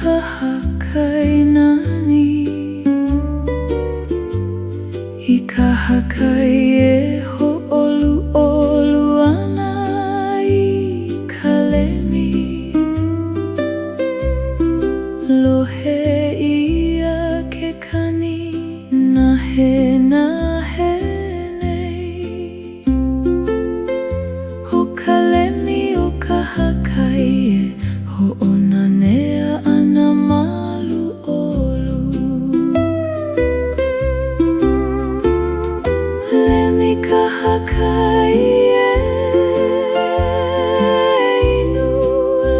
Kahakai nani I kahakai e ho'olu olu ana I ka lemi Lohe ia ke kani nahe nahe nei O ka lemi o kahakai e ho'onanea ana malu olu Lemi kahakai e inu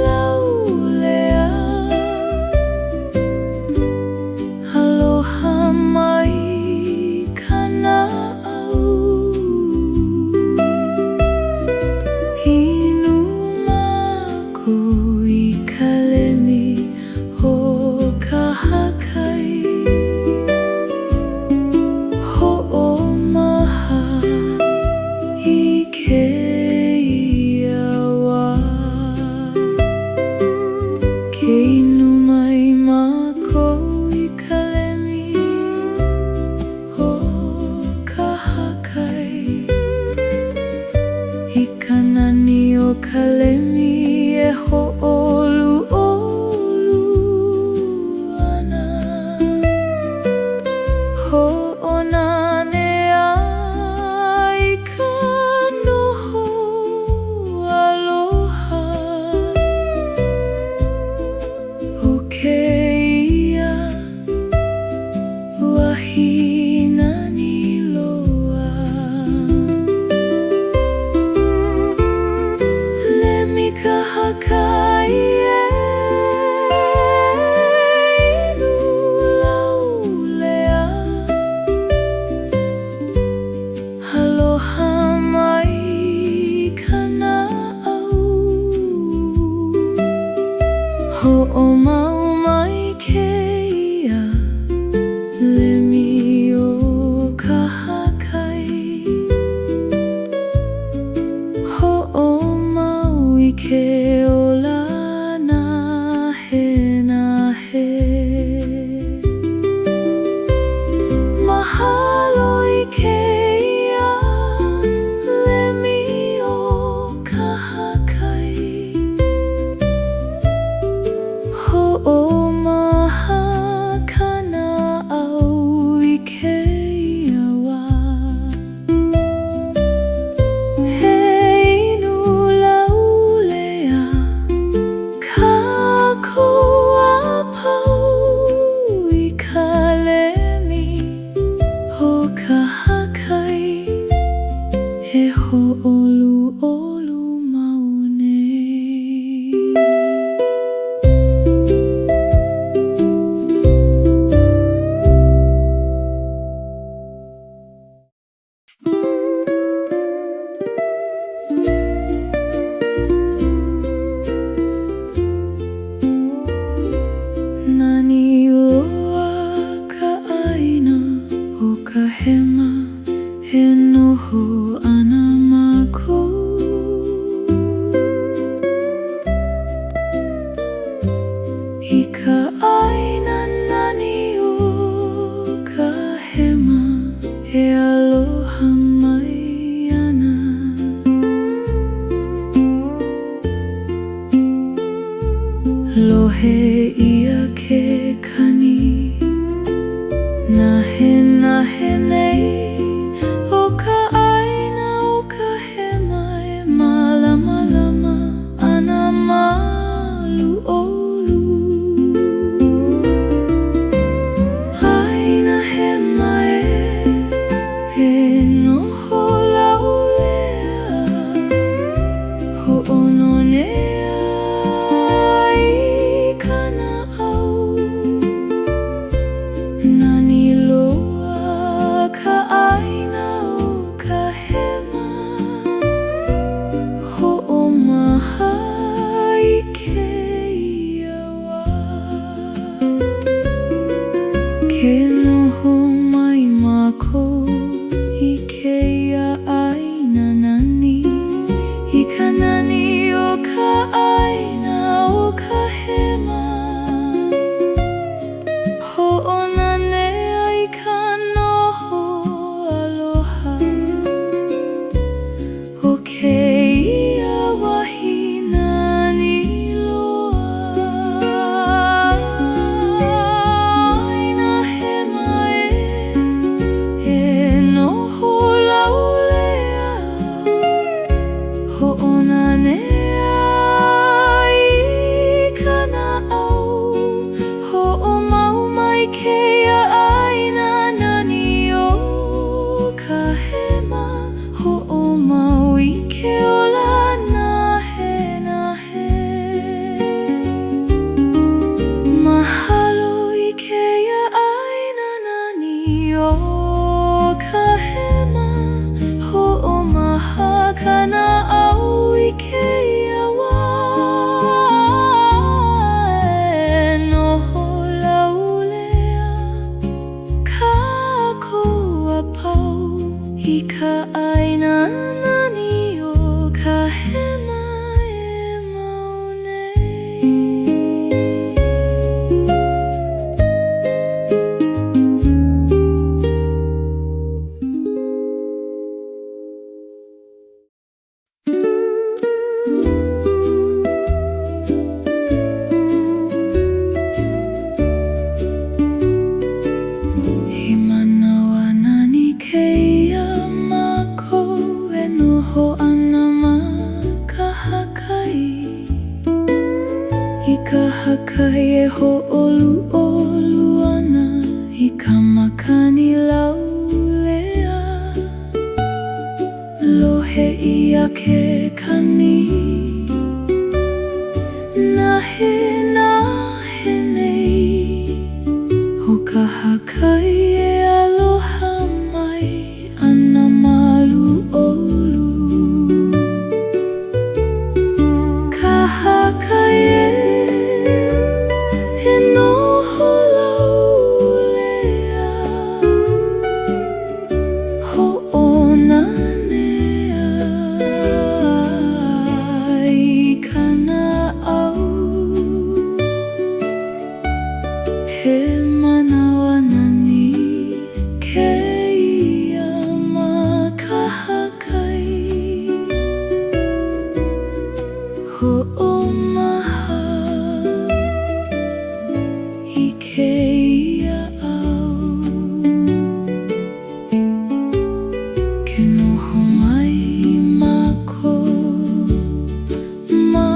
laulea Aloha mai kana au Inu mako I ka lemi o kahakai Ho'omaha I keia wā Ke inu mai mākou I ka lemi o kahakai I ka nani o ka lemi e ho'olu olu ana Ho'onanea I ka noho aloha O keia wahine loa Lemi kahakai e inu laulea Aloha mai kana au Ho'omau mai keia Lemi o kahakai Ho'omau I ke ola nahe nahe Mahalo I keia Lemi o kahakai Ho'omaha kana au I keia wā He inu laulea Kako apau I ka lemi o kahakai E ho'olu olu maune Nani loa ka ʻāina o ka hema He noho ana mākou I ka ʻāina nani o ka hema E aloha mai ana Lohe ia ke kani nahe nahe nei O ka ʻāina o ka hema E mālamalama ana malu olu ʻāina hema e noho laulea Ho'ononea I kana au Nani loa ka ʻāina o ka hema Ho'omaha I keia wā Ke noho mai mākou I keia ʻāina nani I ka nani o ka ʻāina o ka hema ke kani nahe nei O kahakai e aloha mai ana malu olu kahakai e noho laulea hoʻonanea I kana au he manawa nani keia ma kahakai hoʻomaha I keia au ke noho mai mako ma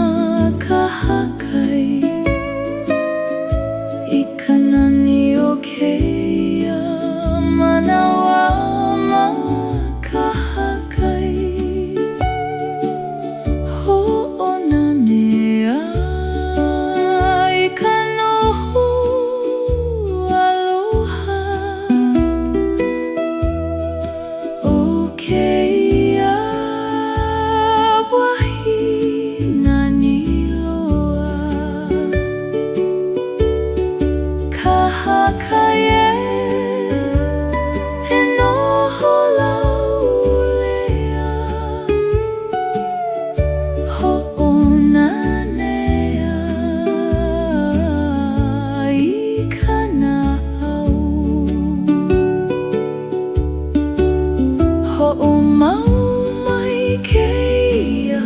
kahakai I ka nani o keia manawa ma kahakai hoʻonanea I ka noho aloha o keia wahi nani loa kahakai e noho laulea hoʻonanea I kana au hoʻomau mai keia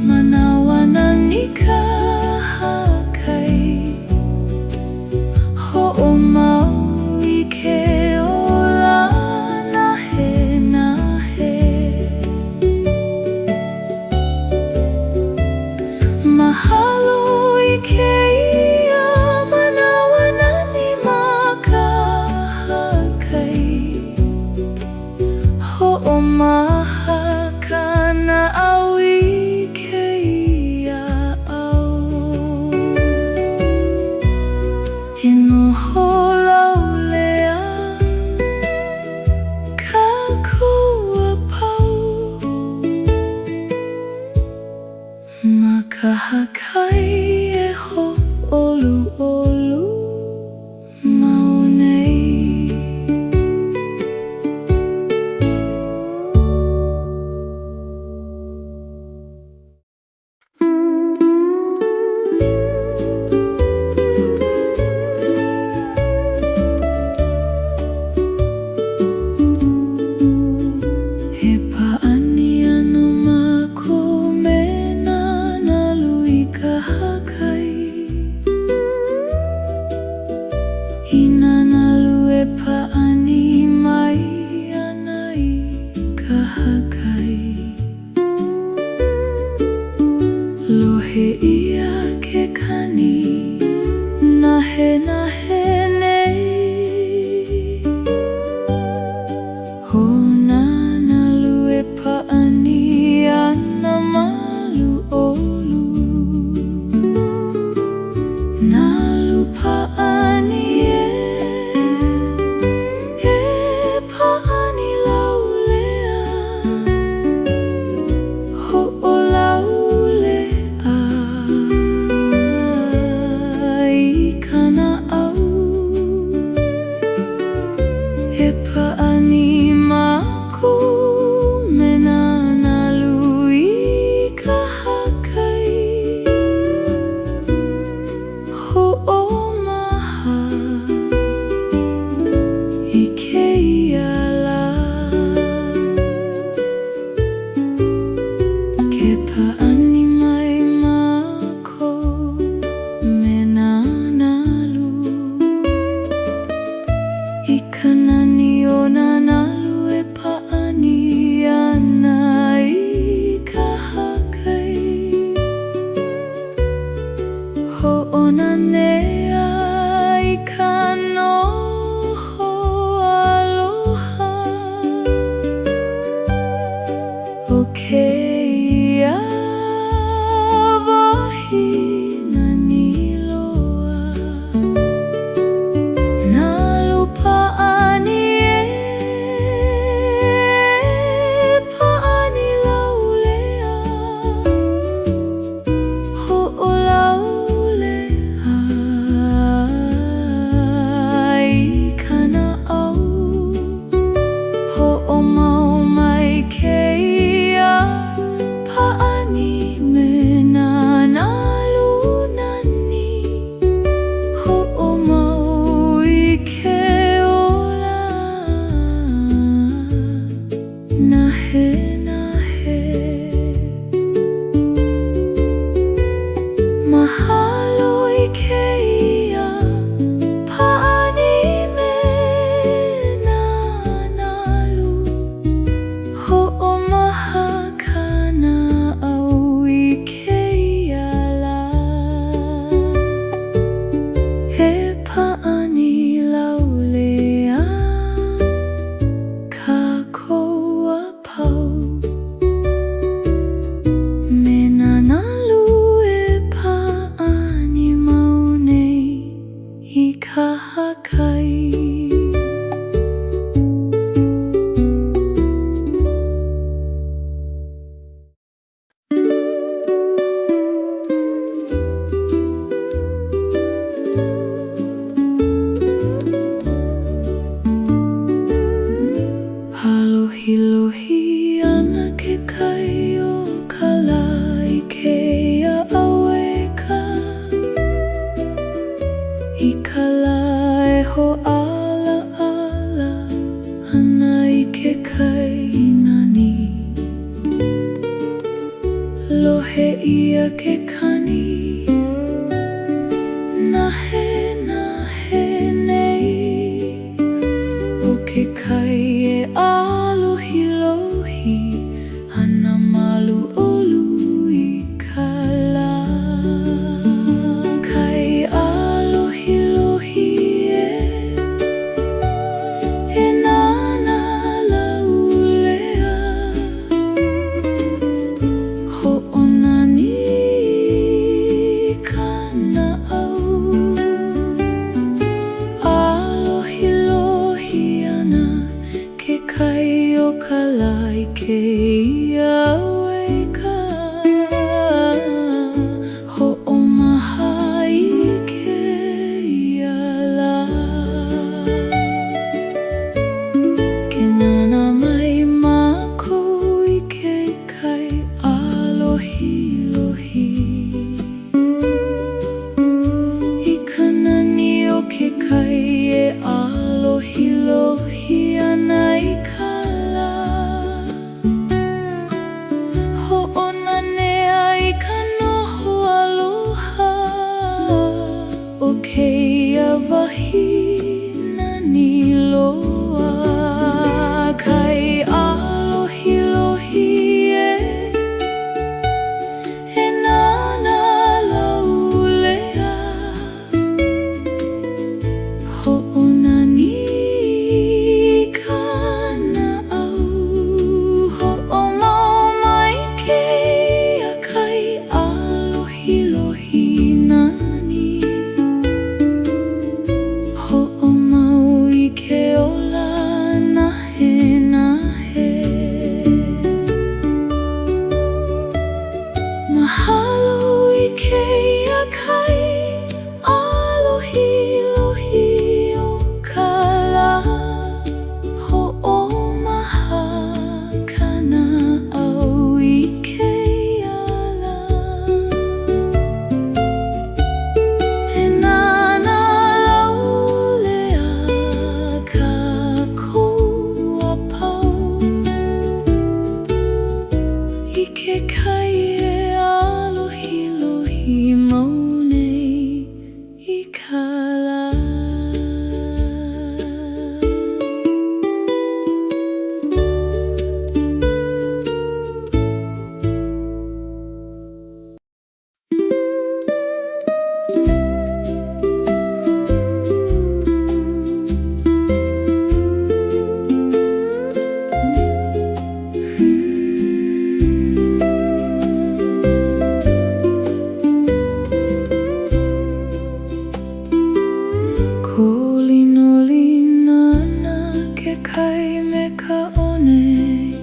manawa nani kahakai hoʻomau I ke ola nahe mahalo I keia manawa nani ma kahakai hoʻomaha kana au I keia au e noho laulea kākua pau ma kahakai e hoʻoluʻolu mau nei He paʻani ano mako me nā nalu I kahakai I nā nalu e paʻani mai ana I kahakai lohe ia ke kani nahe nei ho nā nalu e paʻani ana malu olu nalu paʻani e paʻani laulea hoʻolaulea I kana au Kahakai. ʻālohilohi ana ke kai o ka lā I keia aweka I ka lā e hoʻala ala ana I ke kai nani Lohe ia ke kani nahe nei O ke kai e ʻālohilohi ana malu olu I ka lā Kai ʻālohilohi e nana laulea Hoʻonani kana au ʻālohilohi ana ke kai o ka lā I keia aweka Hoʻomaha I keia lā Ke nana mai mākou I ke kai ʻālohilohi I ka nani o ke kai e ʻālohilohi ana I ka lā Hoʻonanea I ka noho aloha O keia wahi nani loa Kai ʻālohilohi e nana laulea Hoʻonani kana au Hoʻomaoma I keia kai ʻālohilohi nani Hoʻomau I ke ola nahe Mahalo I keia kai ʻālohilohi o ka lā Hoʻomaha kana au I keia lā E nana laulea ka kou apau I ke kai e ʻālohilohi mau nei I ka lā Ko ʻlinolin ana ke kai me ka one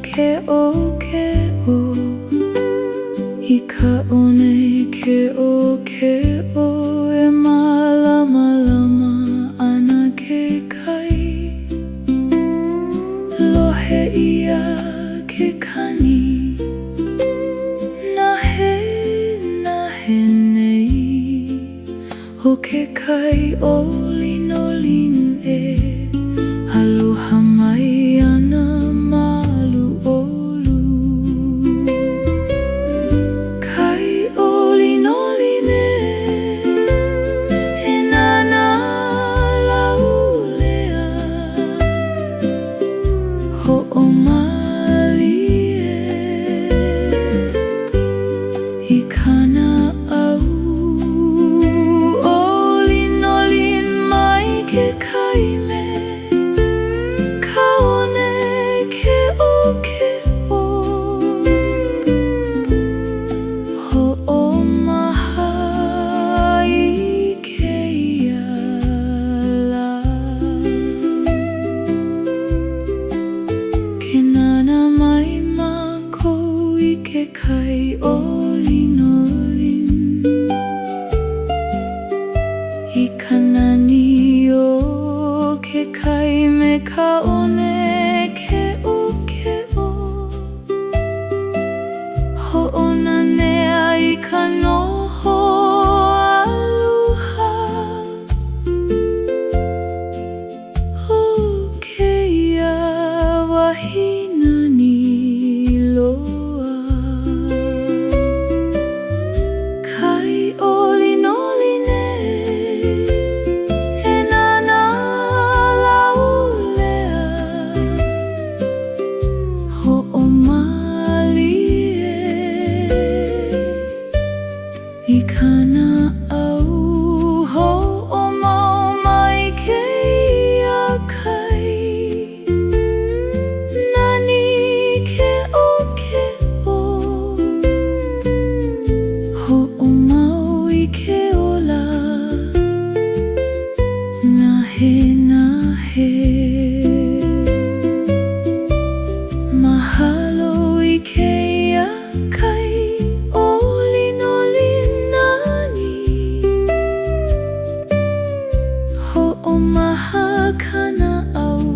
keʻokeʻo I ka one keʻokeʻo e mālamalama ana ke kai Lohe ia ke kani nahe nei O ke kai ʻōlinolin aloha mai ana malu olu Kai ʻōlinolin e nana laulea Hoʻomalie I kana au ʻōlinolin Nani o ke kai me ka one keʻokeʻo Hoʻona nea I ka noho aluha O keia wahina ni loa Kai ʻolinololi e e nana laulea Hoʻomalie I kana au hoʻomau mai keia kai Nani keʻokeʻo Hoʻomau I ke ola Nahe nahe Mahalo I keia kai ʻOlinolin nani Hoʻomaha kana au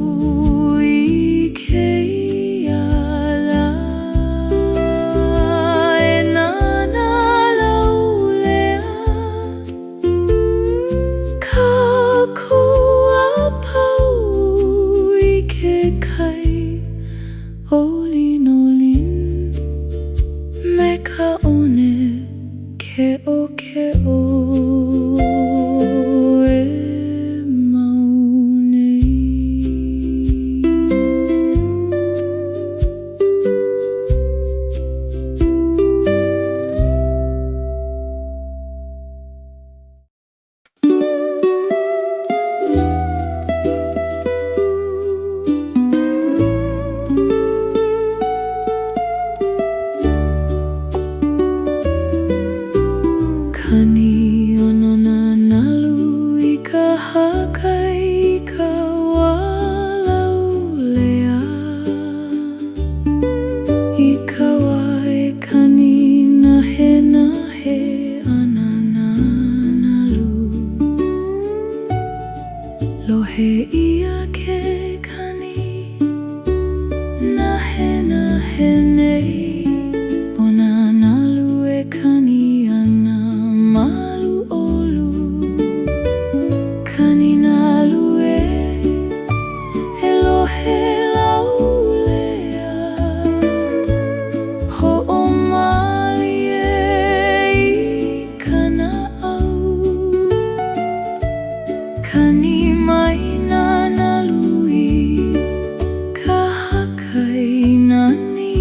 I keia la E nana laulea Ka kua pau I ke kai ʻOlinolin Me ka one keʻokeʻo e maunei Kani O Nā Nalu I kahakai I ka walaulea I ka wae kani nahe nahe ana nā nalu Lohe ia ke kani nahe nahe nei O nā nalu e kani ana malu olu Kani nalu e lohe laulea Hoʻomalie I kana au Kani mai nā nalu I kahakai nani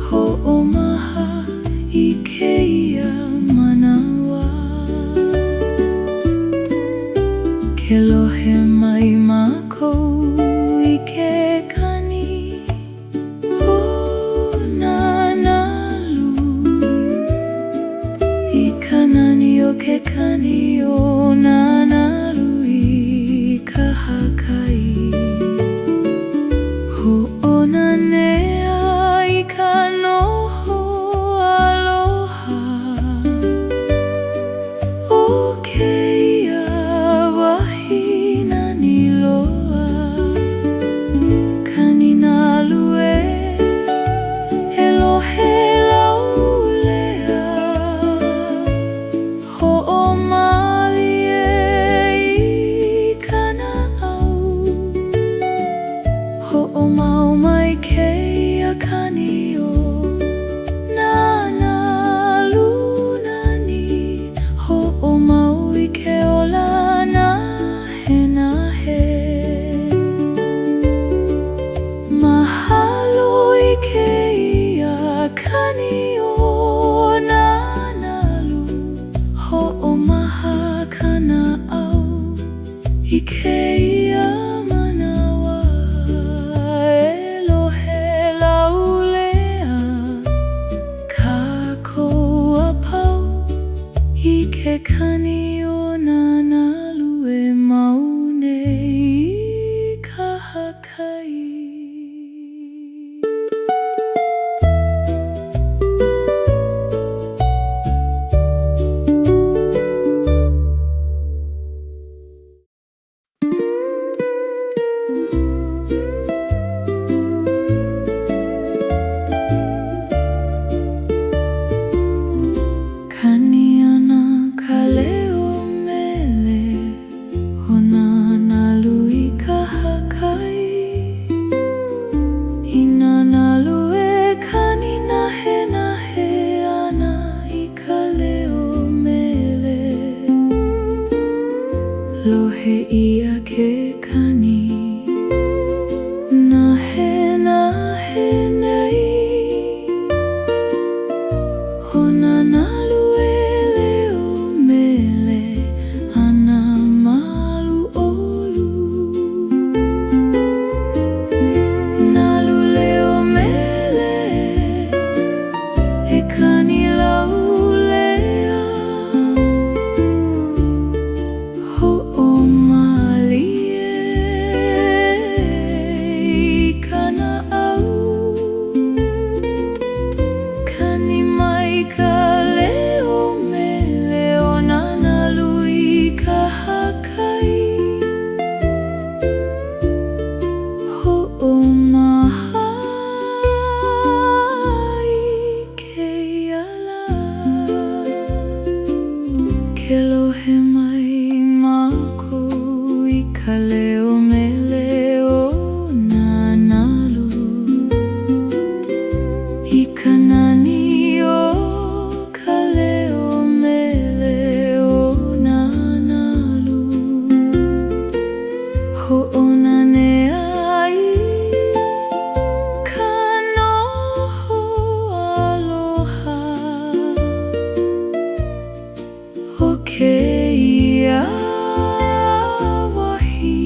Hoʻomaha I keia Manawa Ke lohe mai mākou I ke kani O nā nalu I ka nani o ke kani O nā nalu I kahakai Hoʻona nea I ka noho aloha O keia wahina ni loa Kani nalu e lohe laulea Hoʻomalie I kana au Hoʻomau mai keia kani o nā nalu nani Hoʻomau I ke ola nahe nahe Mahalo I keia kani o nā nalu Hoʻomaha kana au I keia Manawa E lohe laulea Ka koa pau I ke kani o nā nalu e maunei I kahakai lohe ia ke kani na he nei o nā nalu ele o mele ana malu olu nalu leo mele e kani lau lea ho o Mālie kana au kani mai ka leo mele o nā nalu I kahakai ho o mahai ke ʻala ke lohe mai mākou I ka leo mele o nā nalu I ka nani o ka leo mele o nā nalu hoʻonane ai ka noho aloha o kēia wahi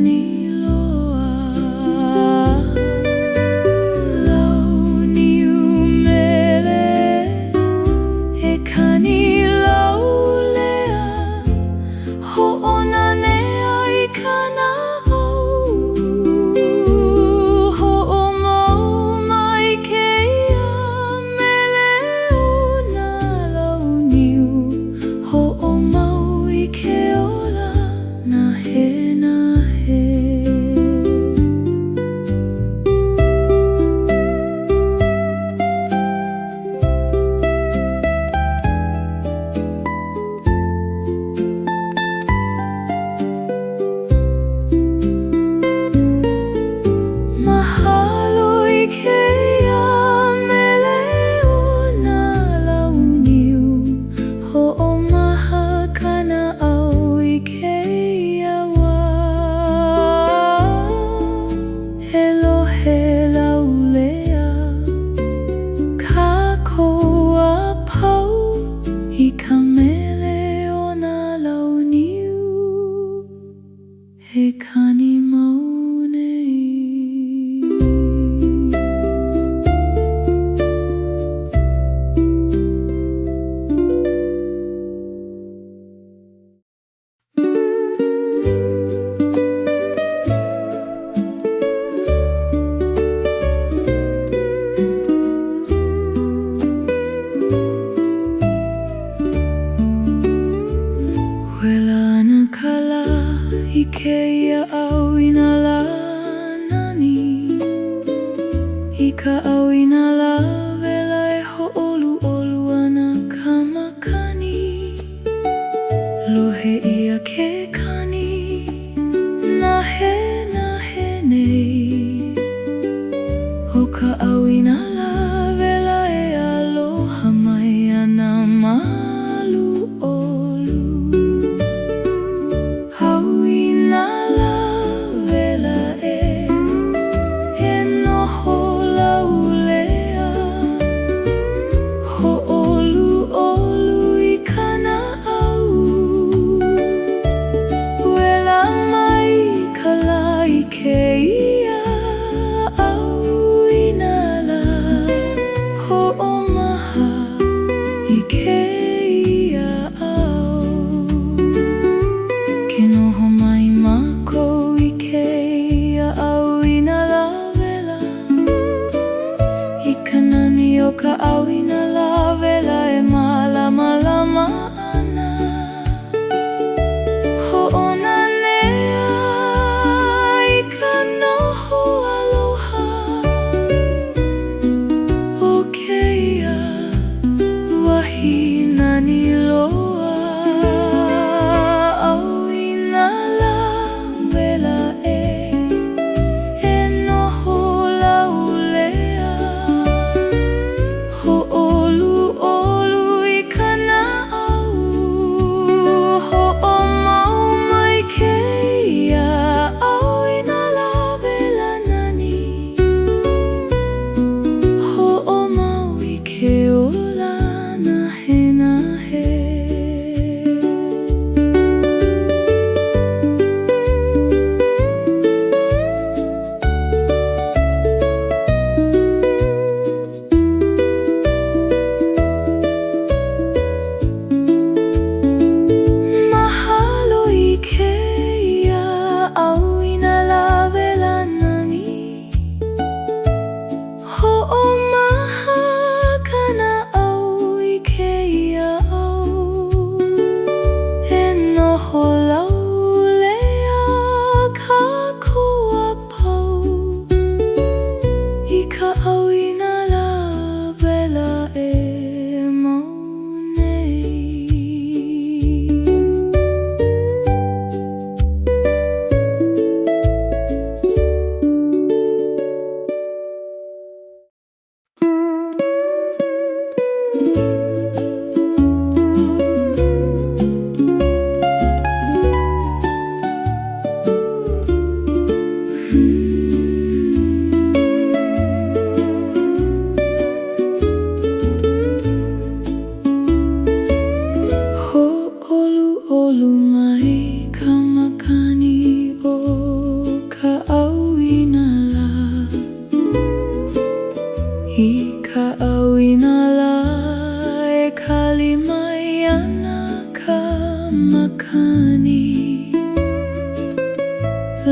kani loa lau niu mele e kani lau lea hoʻona nea I kana au hoʻomau mai keia mele o nā lau niu hoʻomau I ke ola na he na he Mahalo I keia mele o nā lau niu hoʻomaha kana au I keia wā Elohe lau lea kākou a pau I ka mele o nā lau niu he kani mau nei Wela ana kala I keia ʻAuinalā nani I ka ʻAuinalā wela e hoʻoluʻolu ana ka makani Lohe ia ke kani nahe nei O ka ʻAuinalā wela e aloha mai ana malu olu ʻAuinalā wela e noho lau lea hoʻoluʻolu I kana au Wela mai ka lā I keia ʻAuinalā hoʻomaha I keia au Ke noho mai mākou I keia ʻAuinalā wela I ka nani o ka ʻAuinalā wela e mālamalama ana Hoʻona nea I ka noho aloha O keia wahi nani loa ʻAuinalā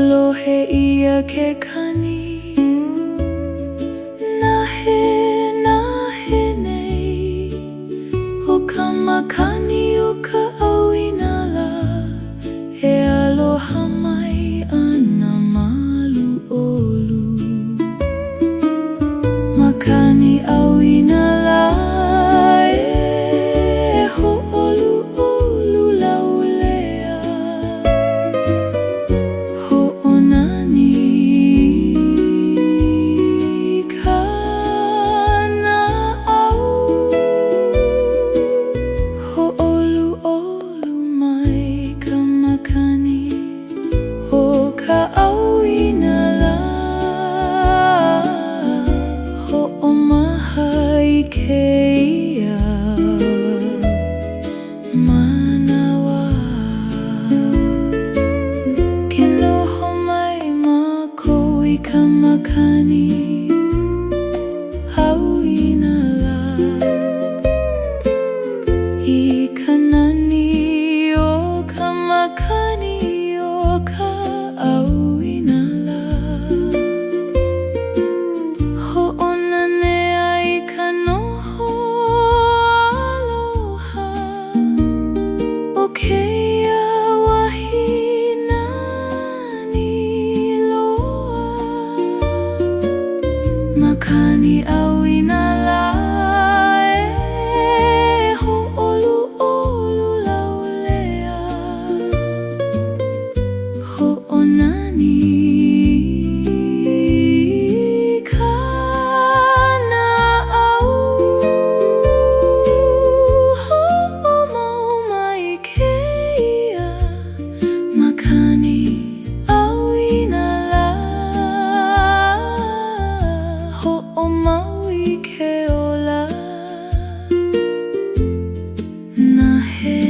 lohe ia ke kani nahe nei o ka makani o ka ʻAuinalā e aloha mai ana malu olu makani ʻAuinalā e hoʻolu olu laulea hoʻonani kana au hoʻolu olu mai ka makani o ka ʻAuinalā hoʻomaha I keia Manawa ke noho mai mākou I ka makani ʻAuinalā I ka nani o ka makani o ka ʻAuinalā hoʻonanea I ka noho aloha o keia wahi nani loa makani ʻAuinalā e hoʻolu olu laulea hoʻonani kana au hoʻomau mai keia makani ʻAuinalā hoʻomau I ke ola nahe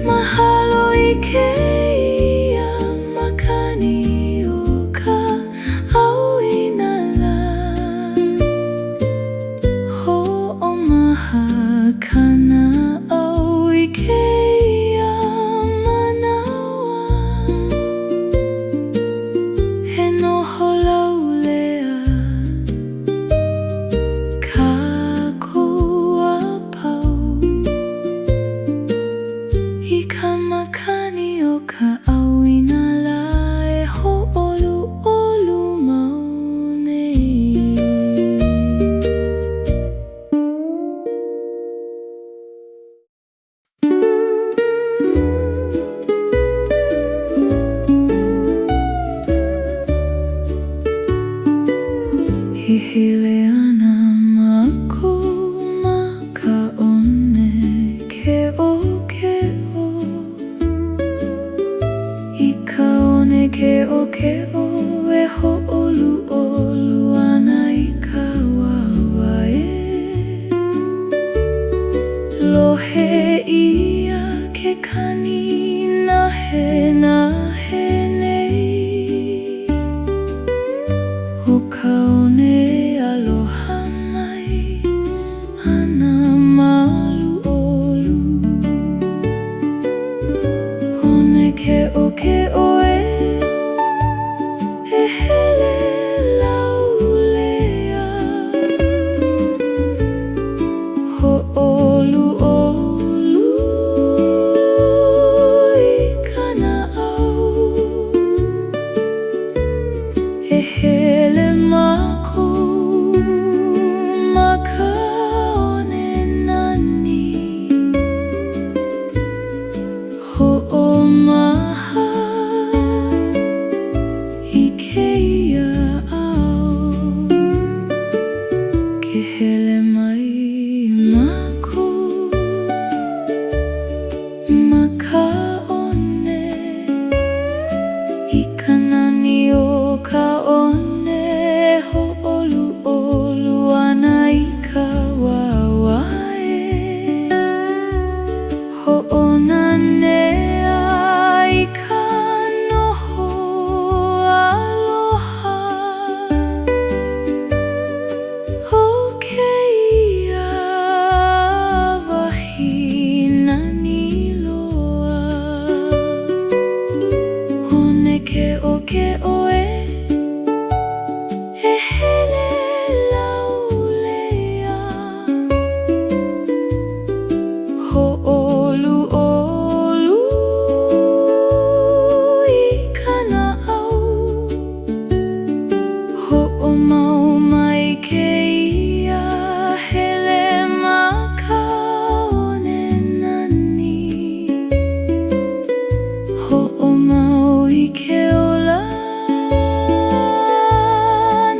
mahalo I keia makani o ka ʻAuinalā hoʻomaha kana au I keia Manawa he noho laulea kākou apau I ka makani o ka ʻAuinalā e hoʻolu olu mau nei I hele ana mākou ma ka one keʻokeʻo I ka one keʻokeʻo e hoʻolu olu ana I ka wawae lohe ia ke kani nahe nei o ka one aloha mai ana malu olu one keʻokeʻo e hele laulea hoʻolu olu I kana au e hele mākou ma ka one nani hoʻomaha I keia au ke hele mai mākou ma ka one I ka nani o ka one hoʻolu olu ana I ka wawae hoʻonanea I ka noho aloha o keia wahi nani loa ke oe e hele laulea ho'olu olu I kana au ho'omau mai keia hele makaone nani ho'omau I ke ola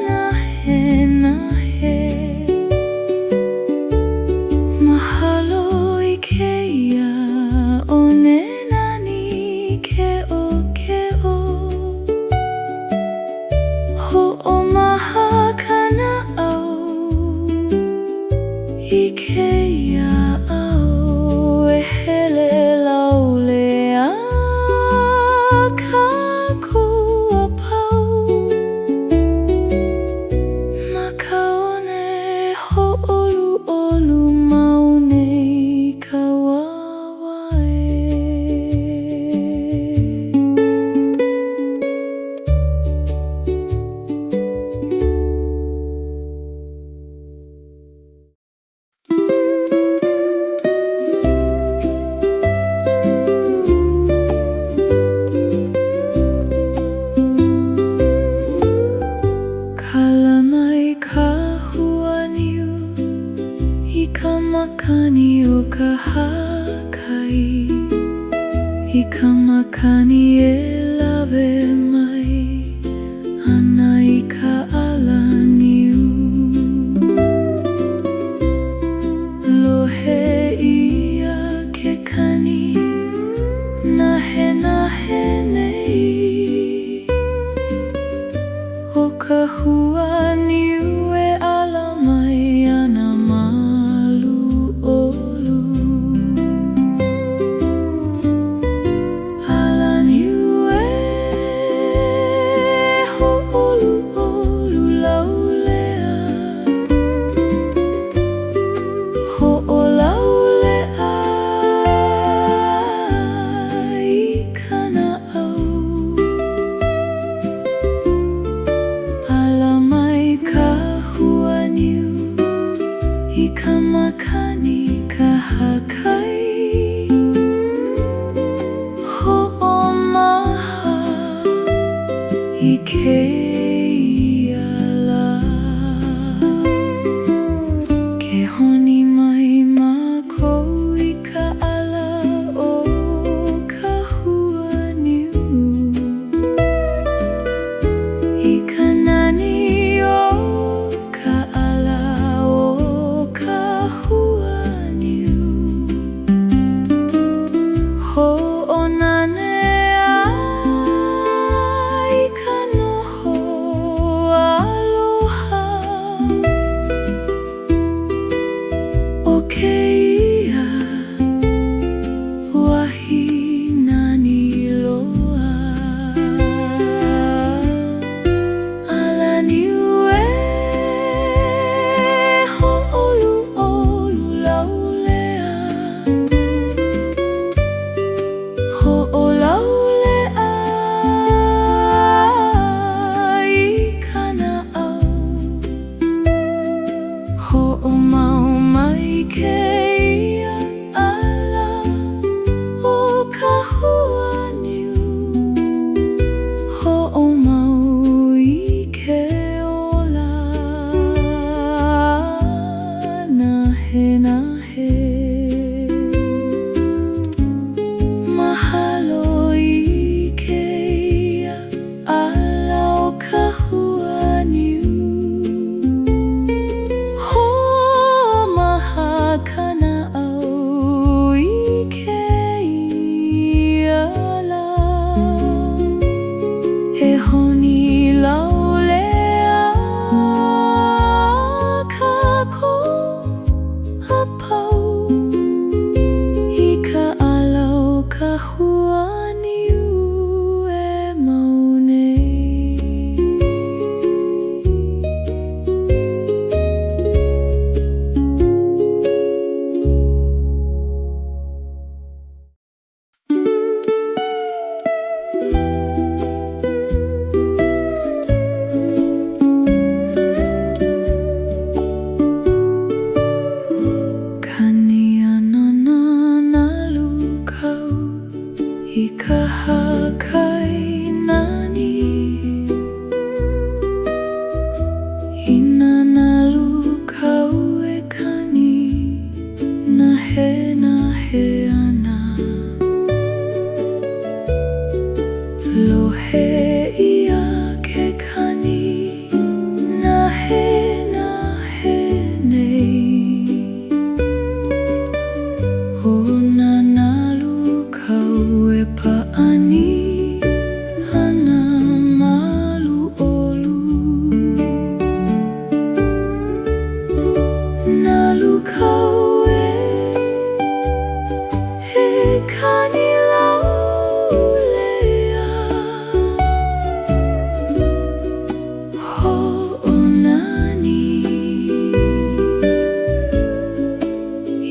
nahe mahalo I keia one nani keʻokeʻo ho'omaha kana au I keia au e hele laulea ka kua pau makaone ho'olu olu mau nei ka wawae Kala mai ka hua niu I ka makani o ka hakai I ka makani e lawe mai ana I ka ʻala niu lohe ia ke kani nahe nei O ka hua niu e ʻala mai ana malu olu ʻala niu e ho'olu olu laulea ho'olaulea I kana au ʻala mai ka hua niu I ka makani kahakai ho'omaha I keia lā ke honi mai mākou I ka ʻala o ka hua niu I ka nani o ka ʻala o ka hua niu hoʻonane ai ka noho aloha o keia wahi nani loa ʻala niu e ho'olu olu laulea ho'olaulea I kana au ho'omau mai keia ʻala o ka hua niu ho'omau I ke ola nahe mahalo I keia ʻala o ka hua niu ho'omaha kana au I keia lā he honi laulea ka ko apau I ka ʻala o ka hua niu e mau nei Kahakai Nani Nalu Kau Kani ana Lohe ia ke kani nei O Nā Nalu Kau Paʻani ana malu olu Nalu Kau he kani laulea hoʻonani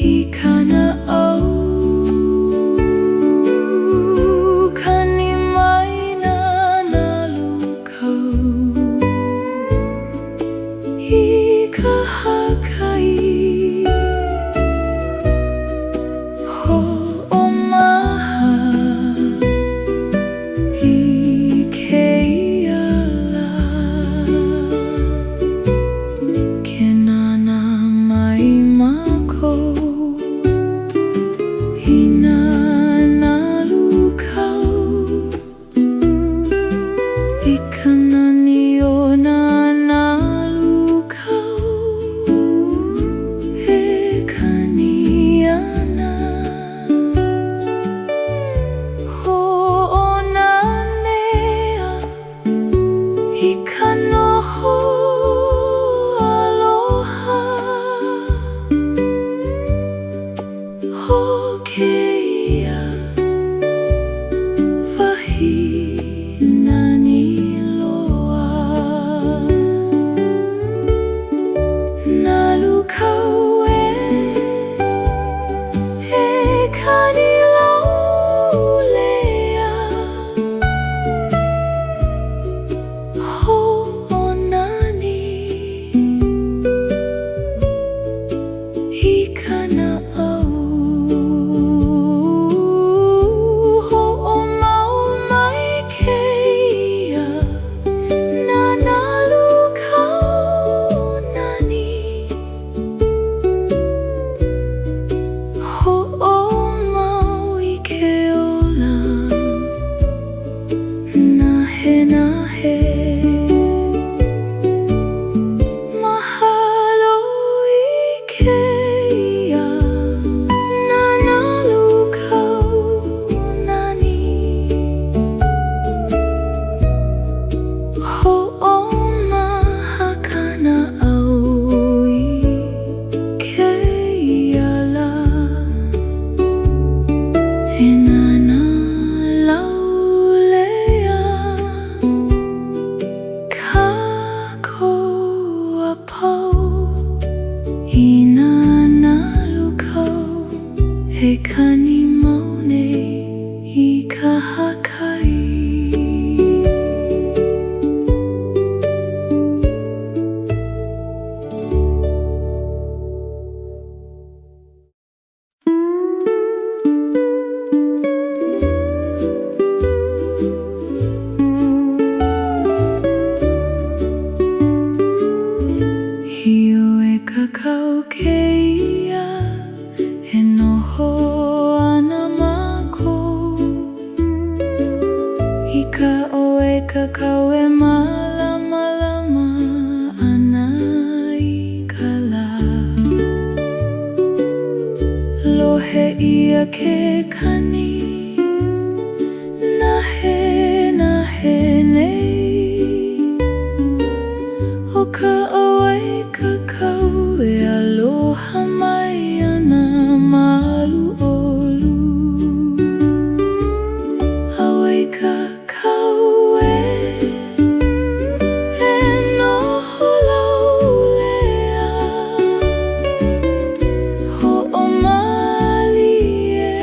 I kana au kani mai nā Nalu Kau I kahakai hoʻomaha I ke ʻala ke nana mai mākou I nā Nalu Kau I ka Nani O Nā Nalu Kau he kani ana hoʻonanea I ka noho aloha ho keia wahi nani loa Nalu Kau he kani laulea hoʻonani I kana au hoʻomau mai keia Nā Nalu Kau nani hoʻomau I ke ola nahe mahalo I keia Nā Nalu Kau nani hoʻomaha kana au I ke ʻala he nana laulea kākou apau I nā Nalu Kau he kani maune I kahakai Hio e kakau keia he noho ana mākou I ka oe kakau e mālamalama ana I ka lā Lohe ia ke kani nahe nei O ka oe kakau e aloha mai ana malu olu Awakea Kau e noho laulea Hoʻo Mālie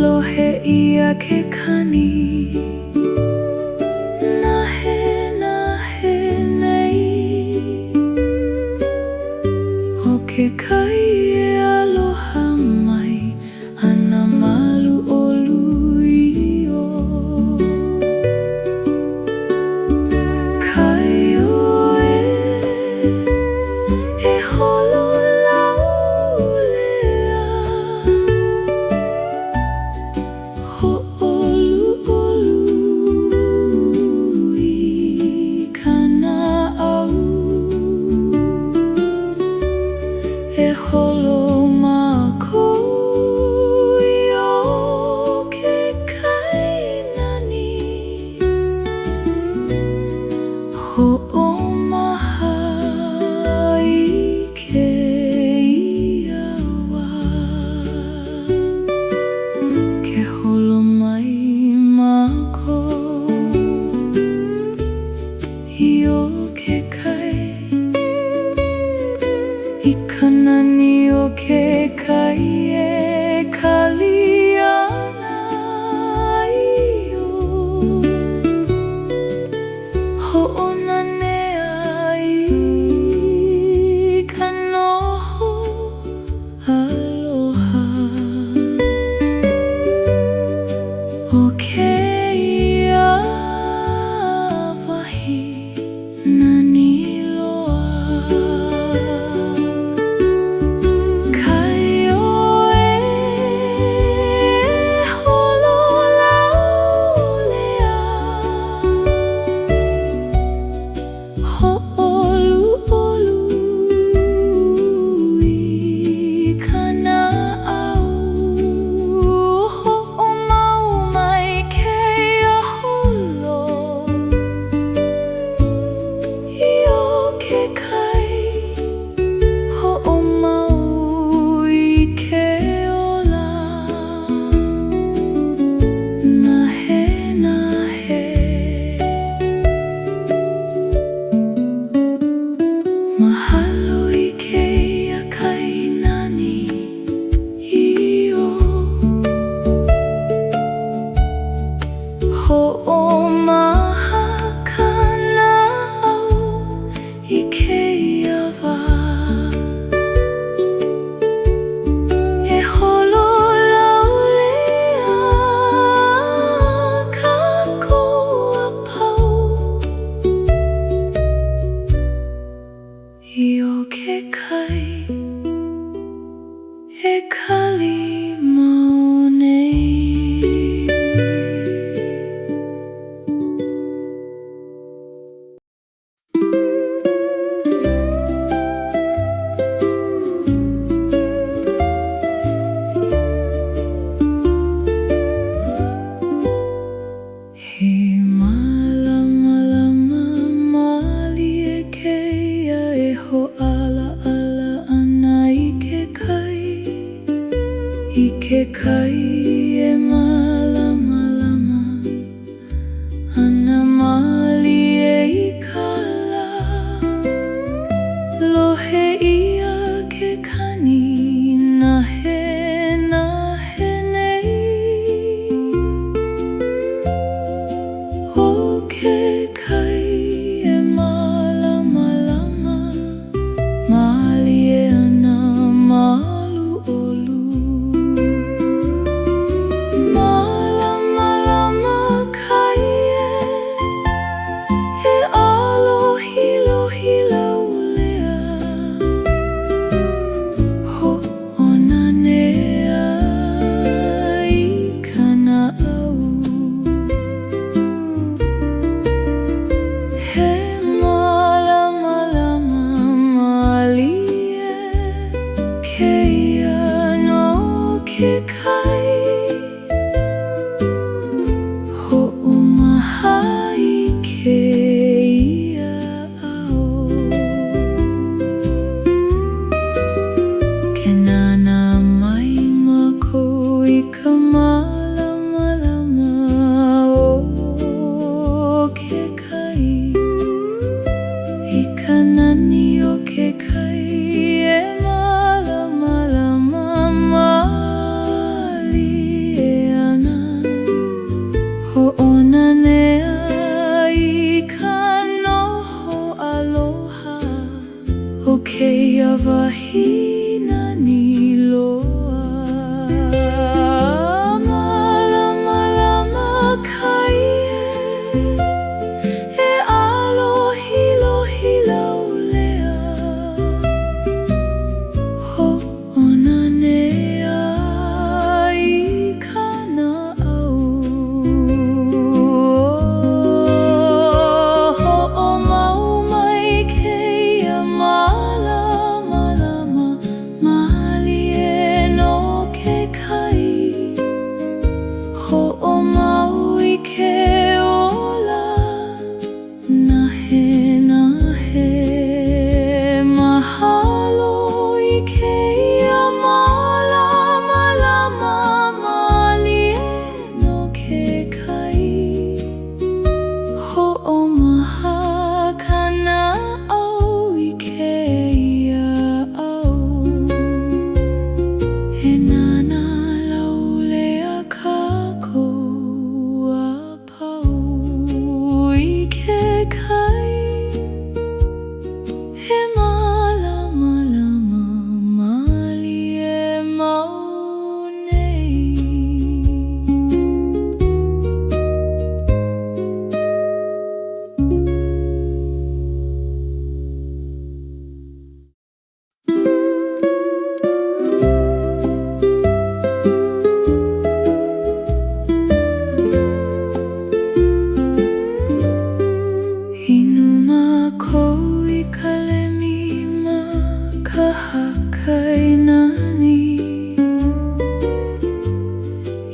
lohe ia ke kani nahe nei o ke kai e aloha mai ana malu olu io kai oe e holo laulea ho olu olu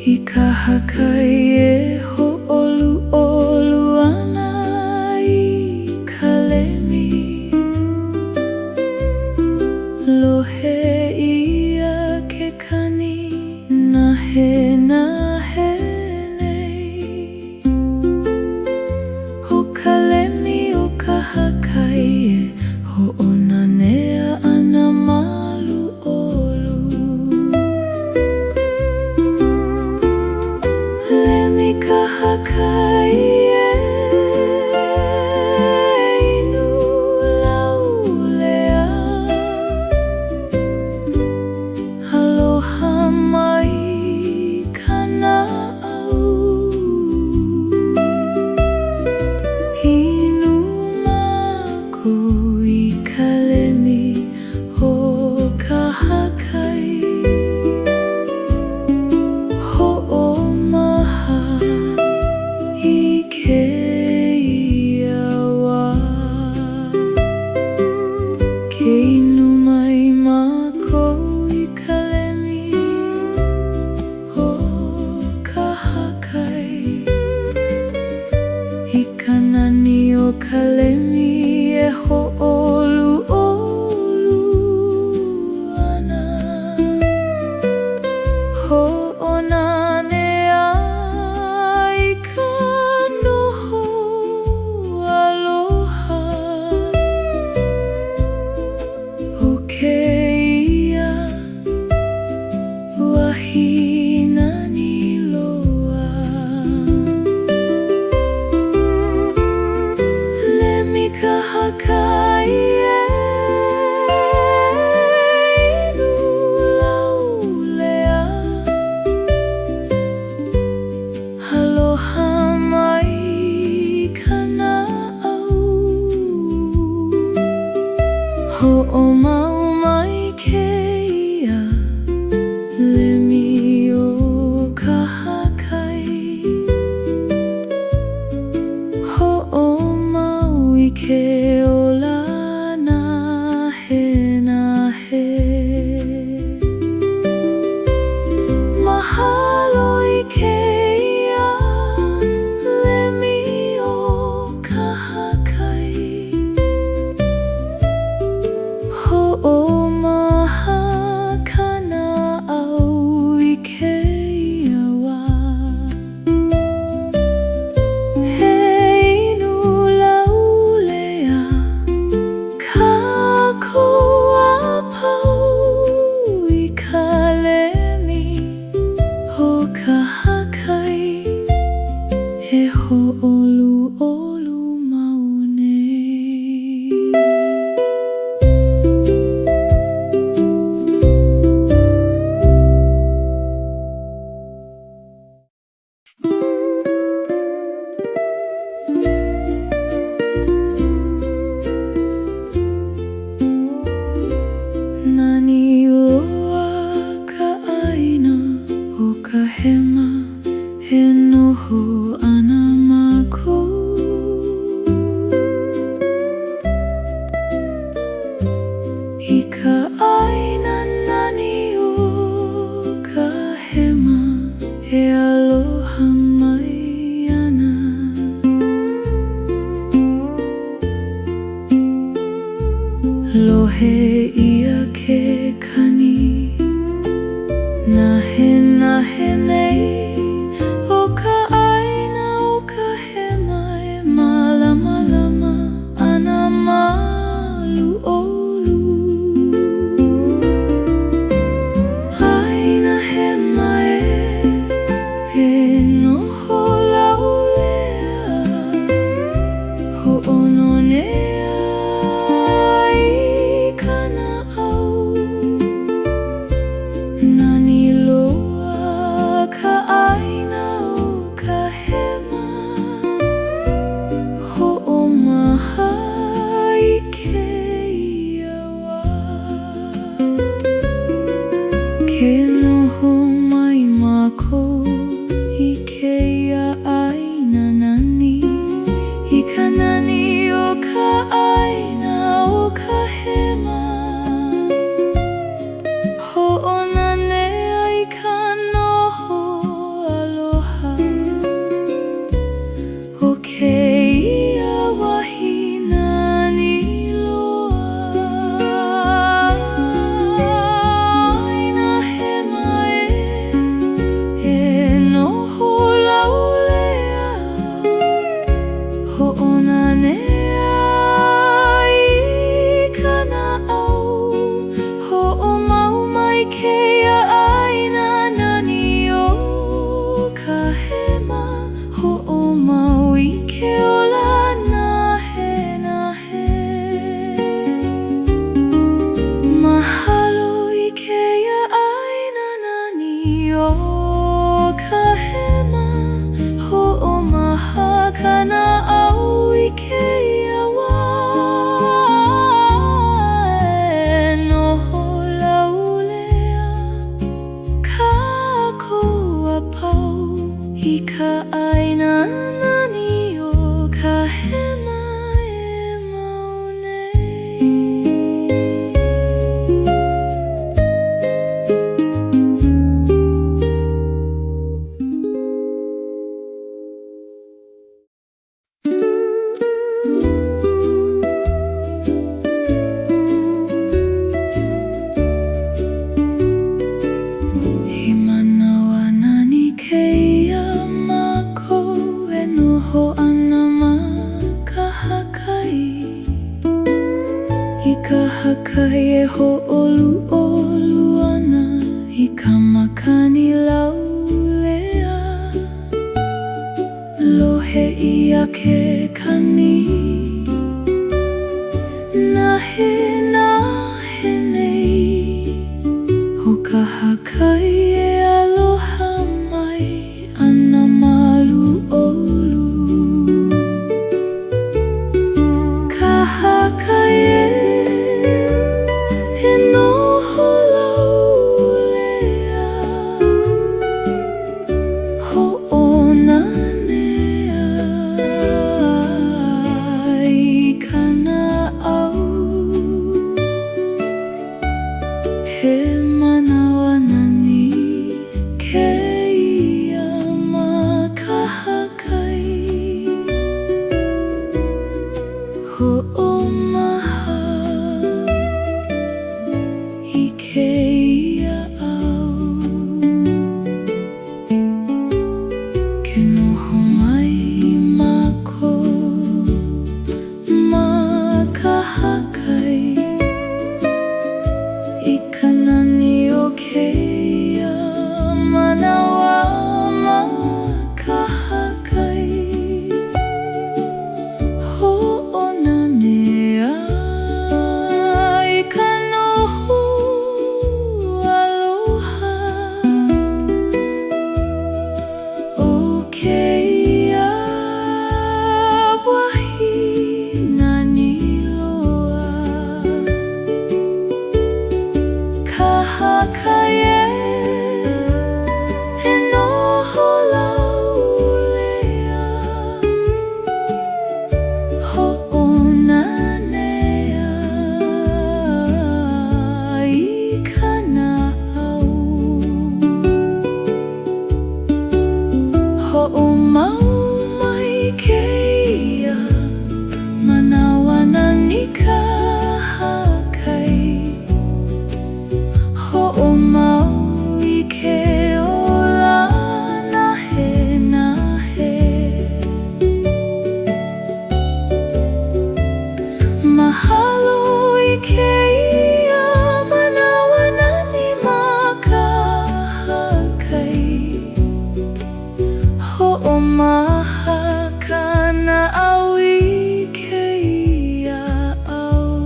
I kahakai e hoʻoluʻolu ana I ka lemi Lohe ia ke kani nahe nei O ka lemi o kahakai e hoʻonanea ana malu olu Lemi kahakai e inu laulea Aloha mai kana au Inu mako I ka lemi o kahakai Hoʻomaha I kēia wā Ke inu mai mākou I ka lemi o kahakai I ka nani o ka lemi e hoʻoluʻolu ana Hoʻonanea I ka noho aloha O kēia wahine loa Lemi kahakai e inu laulea Aloha mai kana au Hoʻomau mai kēia Lemi o kahakai Hoʻomau I ke ola nahe Mahalo I kēia Lemi o kahakai Hoʻomaha kana au I kēia wā He inu laulea Kākou a pau I ka lemi o kahakai E hoʻoluʻolu maunei Nani ua ka ʻāina o ka hema He noho ana mākou I ka ʻāina nani o ka hema E aloha mai ana Lohe ia ke kani nahe nei O ka ʻāina o ka hema E mālamalama ana malu olu ʻāina hema e noho laulea Hoʻononea I kana au Nani loa ka ʻāina o ka hema Hoʻomaha I kēia wā Ke noho mai mākou I I ka ʻāina Nani O Ka Hema e mau nei. He manawa nani kēia mākou e noho ana ma kahakai. I kahakai e hoʻoluʻolu ana I ka makani laulea. Lohe ia ke kani nahe nei. O kahakai e aloha mai ana malu olu. Kahakai e noho laulea. Hoʻonanea I kana au. He manawa nani kēia ma kahakai. Hoʻomaha I kēia au. Ke noho mai mākou ma kahakai. I ka nani o kēia manawa ma kahakai. Hoʻonanea I ka noho aloha. O kēia wahi nani loa. Kahakai e noho laulea. Hoʻonanea I kana au. Hoʻomau mai kēia manawa nani kahakai. Hoʻomau I ke ola nahe. Mahalo I kēia manawa nani ma kahakai. Hoʻomaha kana au I kēia au.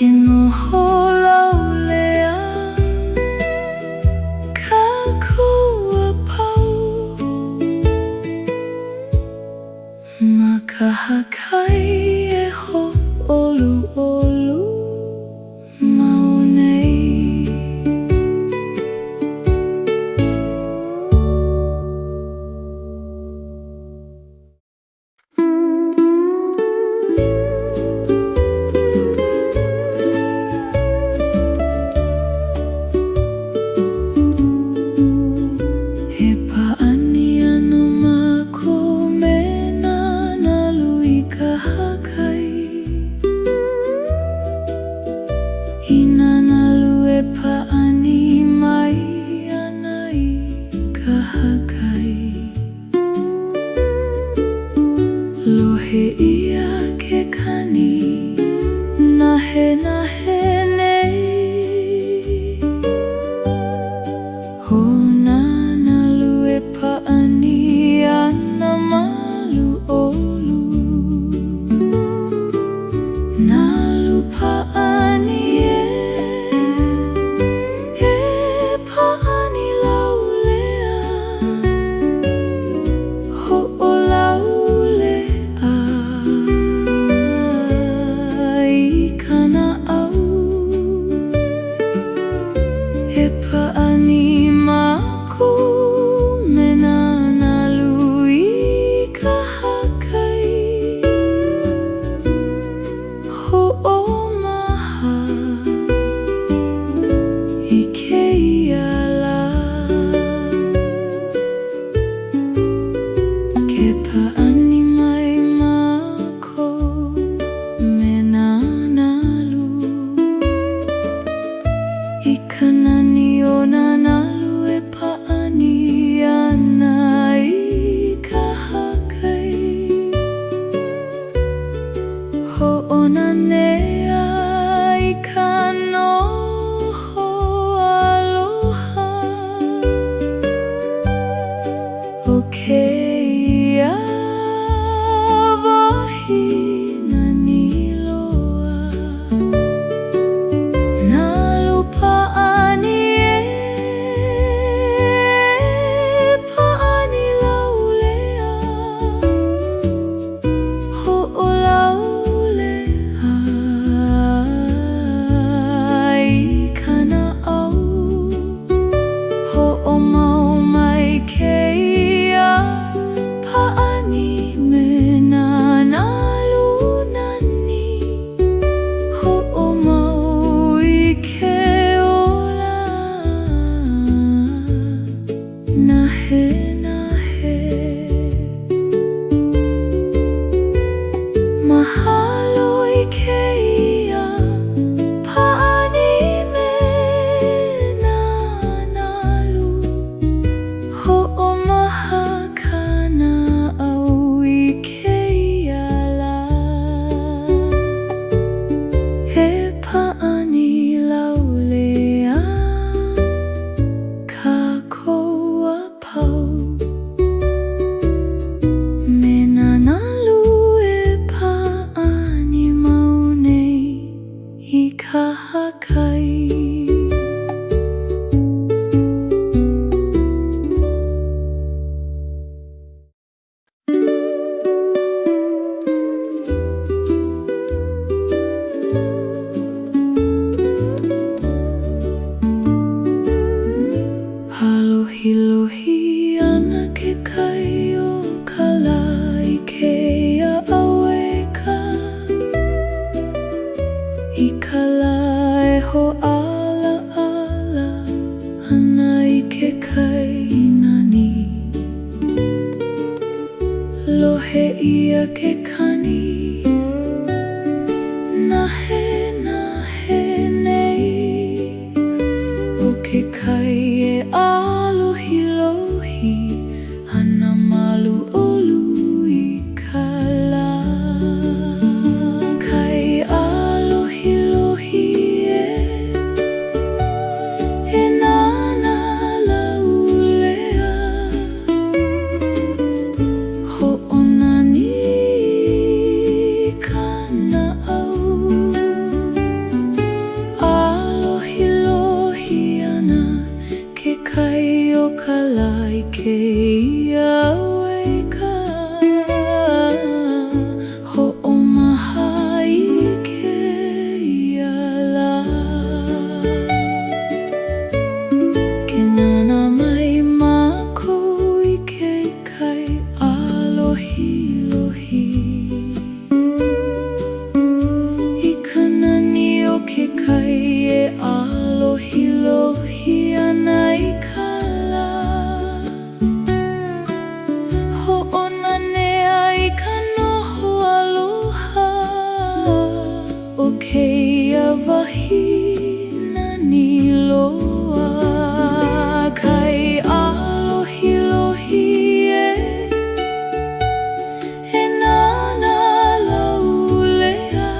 E noho laulea ka kua pau. Ma kahakai e hoʻoluʻolu mau nei. He paʻani ano mākou me nā nalu I kahakai. I nā nalu e paʻani mai ana I kahakai. Lohe ia ke kani nahe nei. Ho nā nalu e paʻani ana malu olu. Nalu paʻani e paʻani laulea. Hoʻolaulea I kana au. He paʻani mākou ʻālohilohi ana ke kai o ka lā I keia Awakea I ka lā e hoʻala ana I ke kai nani Lohe ia ke kani nahe nei O ke kai e ʻālohilohi ana malu olu I ka lā Kai ʻālohilohi e nana laulea Hoʻonani kana au ʻālohilohi ana ke kai o ka lā I keia Awakea Hoʻomaha I keia lā Ke nana mai mākou I ke kai ʻālohilohi I ka nani o ke kai e ʻālohilohi ana I ka lā Hoʻonanea I ka noho aloha O keia wahi nani loa Kai ʻālohilohi e nana laulea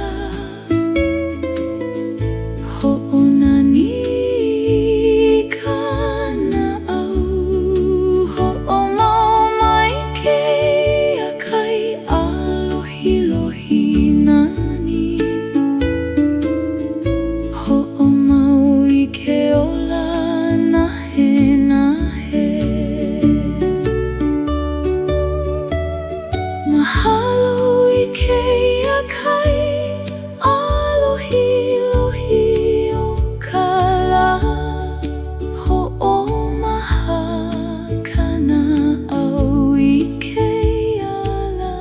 Hoʻonani kana au Hoʻomaomai keia kai ʻālohilohi nani Hoʻomau I ke ola nahe Mahalo I keia kai ʻālohilohi o ka lā Hoʻomaha kana au I keia lā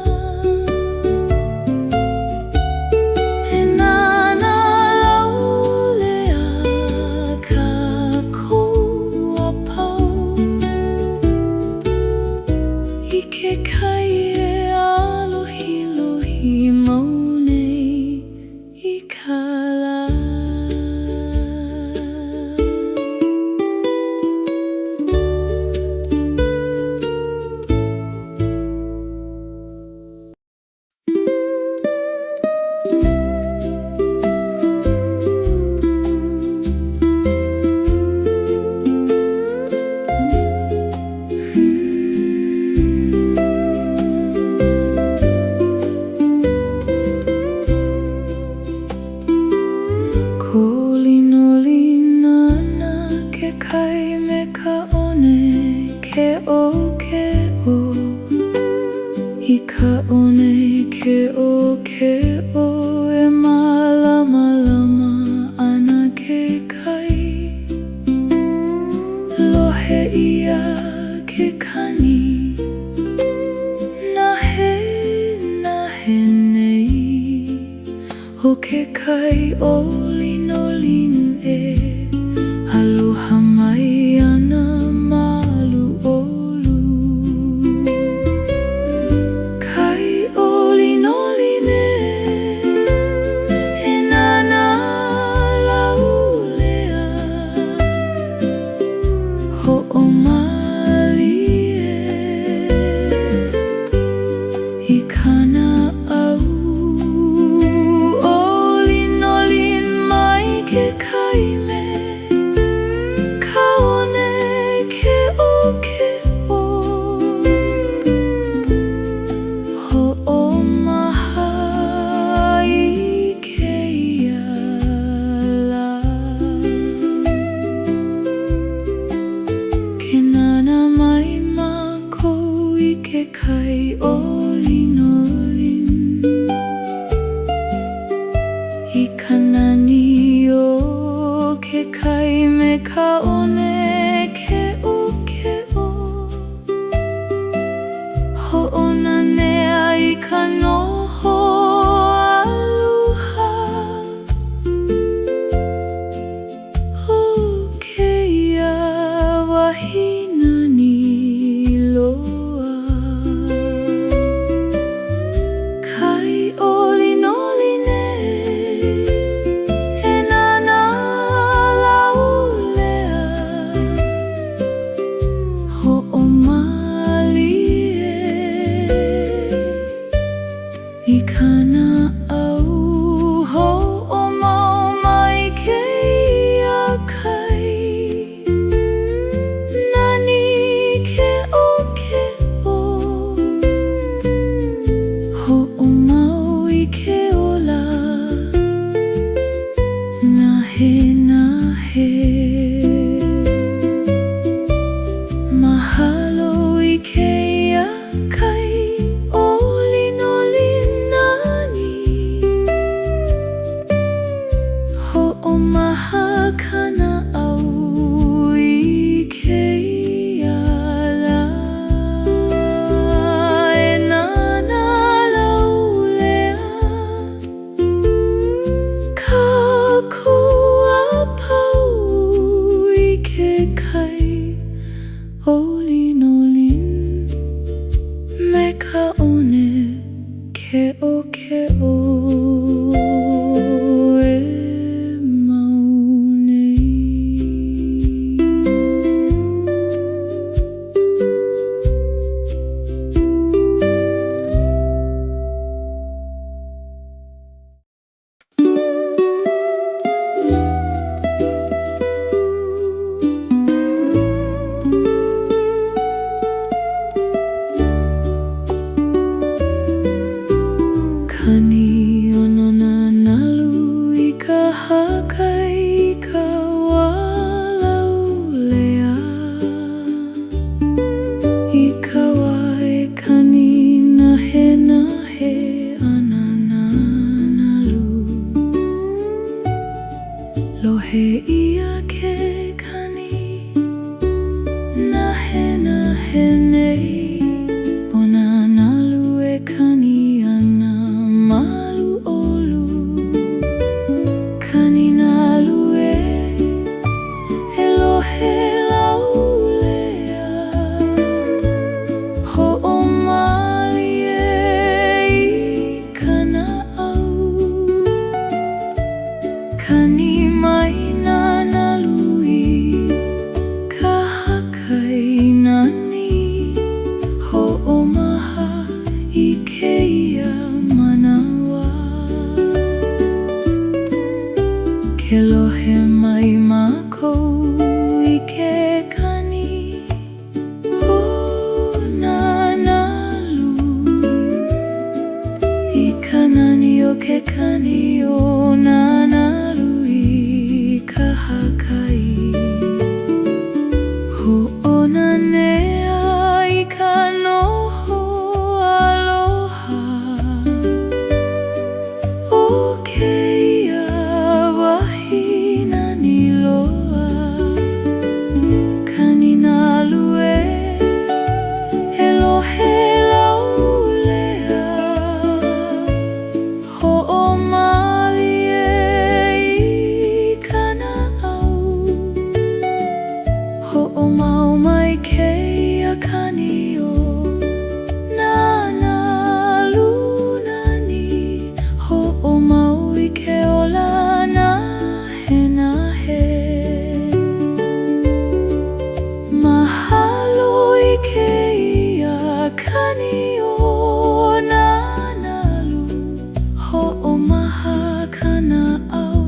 E nana laulea kākou apau I ke kai e ʻālohilohi mau nei I ka lā Ko ʻlinolin ana ke kai me ka one keʻokeʻo I ka one keʻokeʻo e mālamalama ana ke kai Lohe ia ke kani nahe nei O ke kai ʻōlinolin aloha mai ana malu olu Kai ʻōlinolin e nana laulea Hoʻomalie I kana au ʻōlinolin mai ke kai me ka one keʻokeʻo Hoʻomaha I keia lā Ke nana mai mākou I ke kai ʻōlinolin I ka nani o ke kai me ka one keʻokeʻo wahina ni loa kai ʻolinolon e nana laulea hoʻomalie I kana au hoʻomau mai kēia kai Nani keʻokeʻo hoʻomau I ke ola nahe mahalo I kēia kai ʻolinolon nani hoʻomaha kana au I kēia la e nana laulea ka kua pau I ke kai ʻolinolon me ka one keʻokeʻo e maunei Kani O Nā Nalu I kahakai ka walaulea I ka wae kani nahe ana nā nalu lohe ia ke kani nahe nei O nā nalu e kani ana malu olu kani nalu elohe laulea hoʻomalie I kana au kani mai nā nalu I kahakai nani hoʻomaha I kēia Manawa ke lohe mai mākou I ke kani o nā nalu I ka nani o ke kani o nā nalu I kahakai hoʻonanea I ka noho aloha o kēia wahina ni loa kani nalu elohe laulea hoʻomalie I kana au hoʻomau mai kēia kani o nā nalu nani hoʻomau I ke ola nahe mahalo I kēia kani o nā nalu hoʻomaha kana au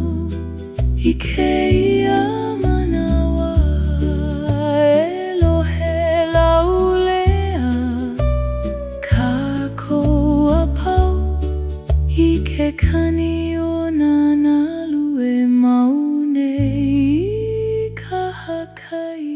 I kēia Manawa elohe laulea ka koa pau I ke kani o nā nalu e maunei I kahakai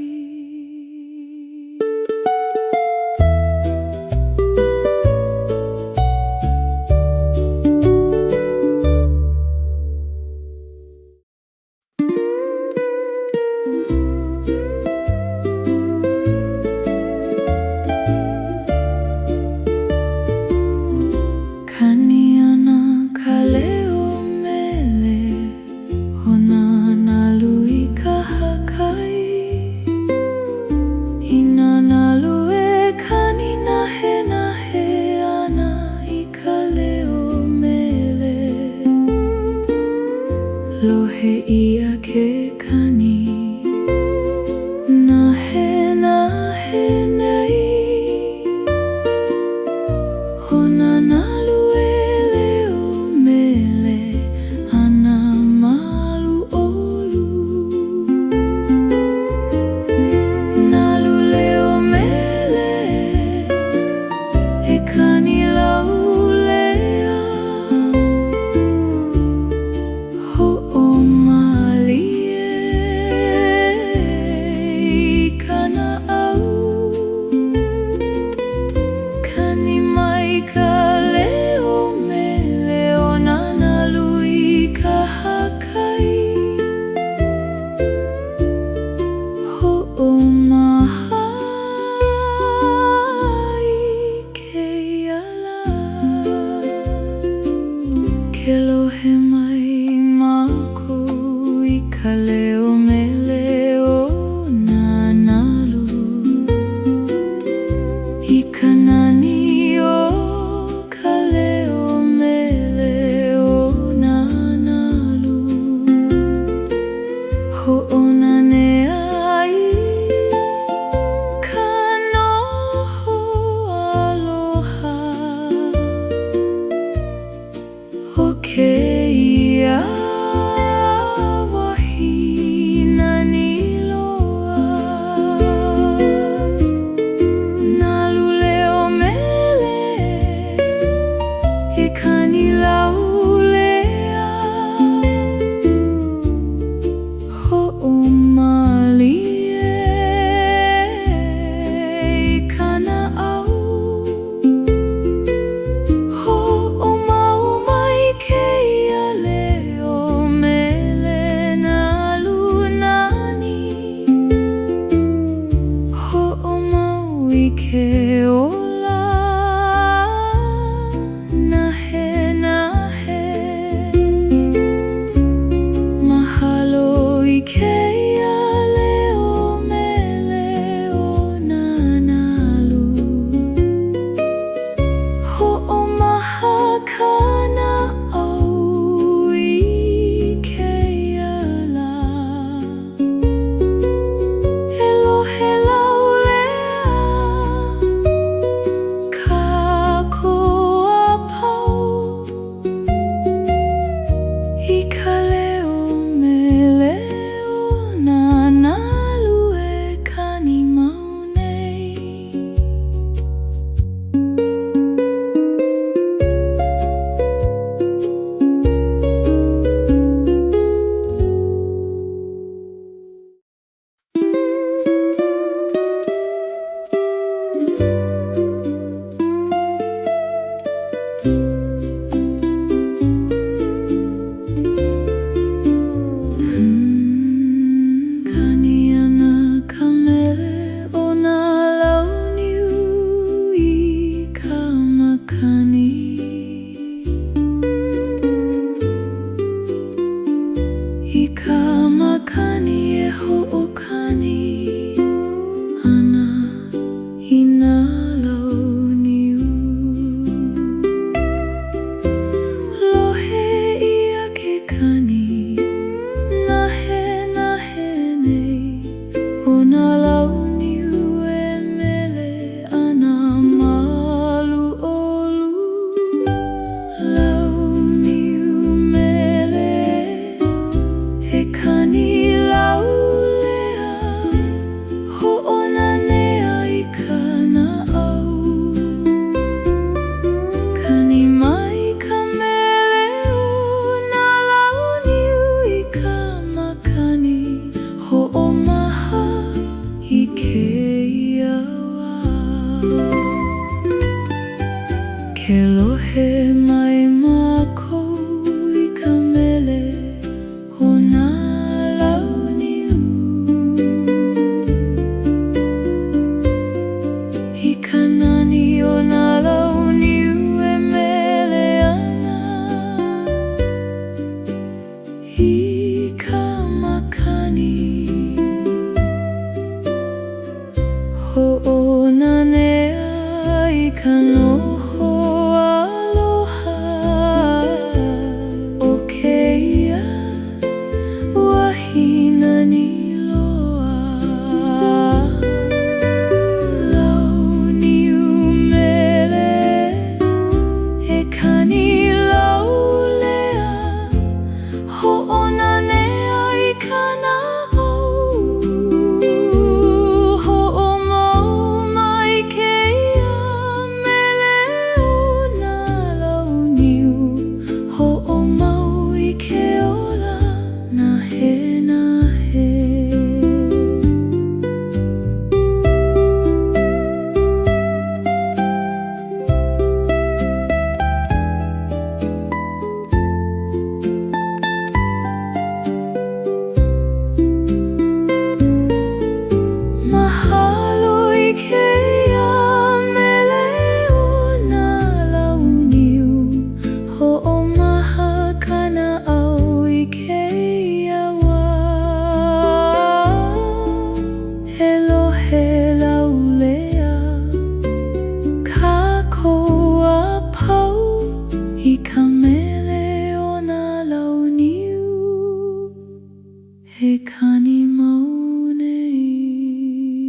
i ke ola nahe nahe mahalo i ke leo Mele o Nā Nalu hoʻomaha kana au i ke ʻala Elohe laulea ka koa pau I ka leo Mele o Nā Nalu e kani mau nei Kaniana ka mele o nā lau niu I ka makani I ka makani e hoʻokani ana I nā lau niu Lohe ia ke kani nahe nahe nei o nā lau niu e mele ana malu olu Lau niu mele e kani laulea hoʻonanea I kana au Kani mai ka mele o nā lau niu I ka makani hoʻomaha I kēia wā Ke lohe mai mākou I ka mele o nā lau niu I ka nani o nā lau niu e mele ana I ka makani Hoʻonanea I ka noho aloha o kēia wahina ni loa Lau niu mele e kani laulea hoʻonanea I kana au Hoʻomauma I kēia mele o nā lau niu Hoʻomau I ke ola nahe nahe Mahalo I kēia mele o nā lau niu Hoʻomaha kana au I kēia wā Elohe laulea ka koa pau I ka mele o nā lau niu E kani mau nei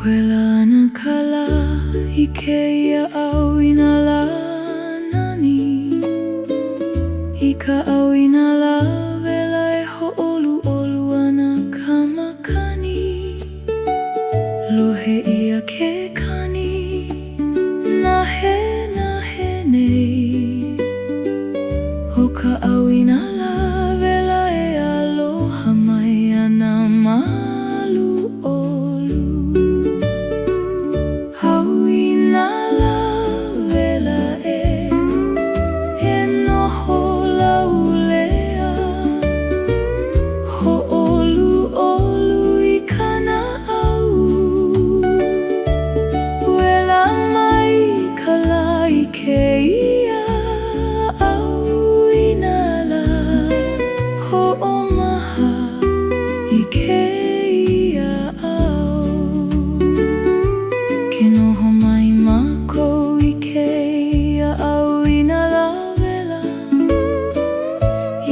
Wela ana kala I kēia ʻAuinalā nani I ka ʻAuinalā wela e hoʻolu olu ana ka makani Lohe ia ke kani nahe nahe nei O ka ʻAuinalā Wela e aloha mai ana malu olu. ʻAuinalā Wela e noho laulea. Hoʻolu olu I kana au. Wela mai ka lā I kēia ʻAuinalā. Hoʻomaha I kēia au. Ke noho mai mākou I kēia ʻAuinalā Wela.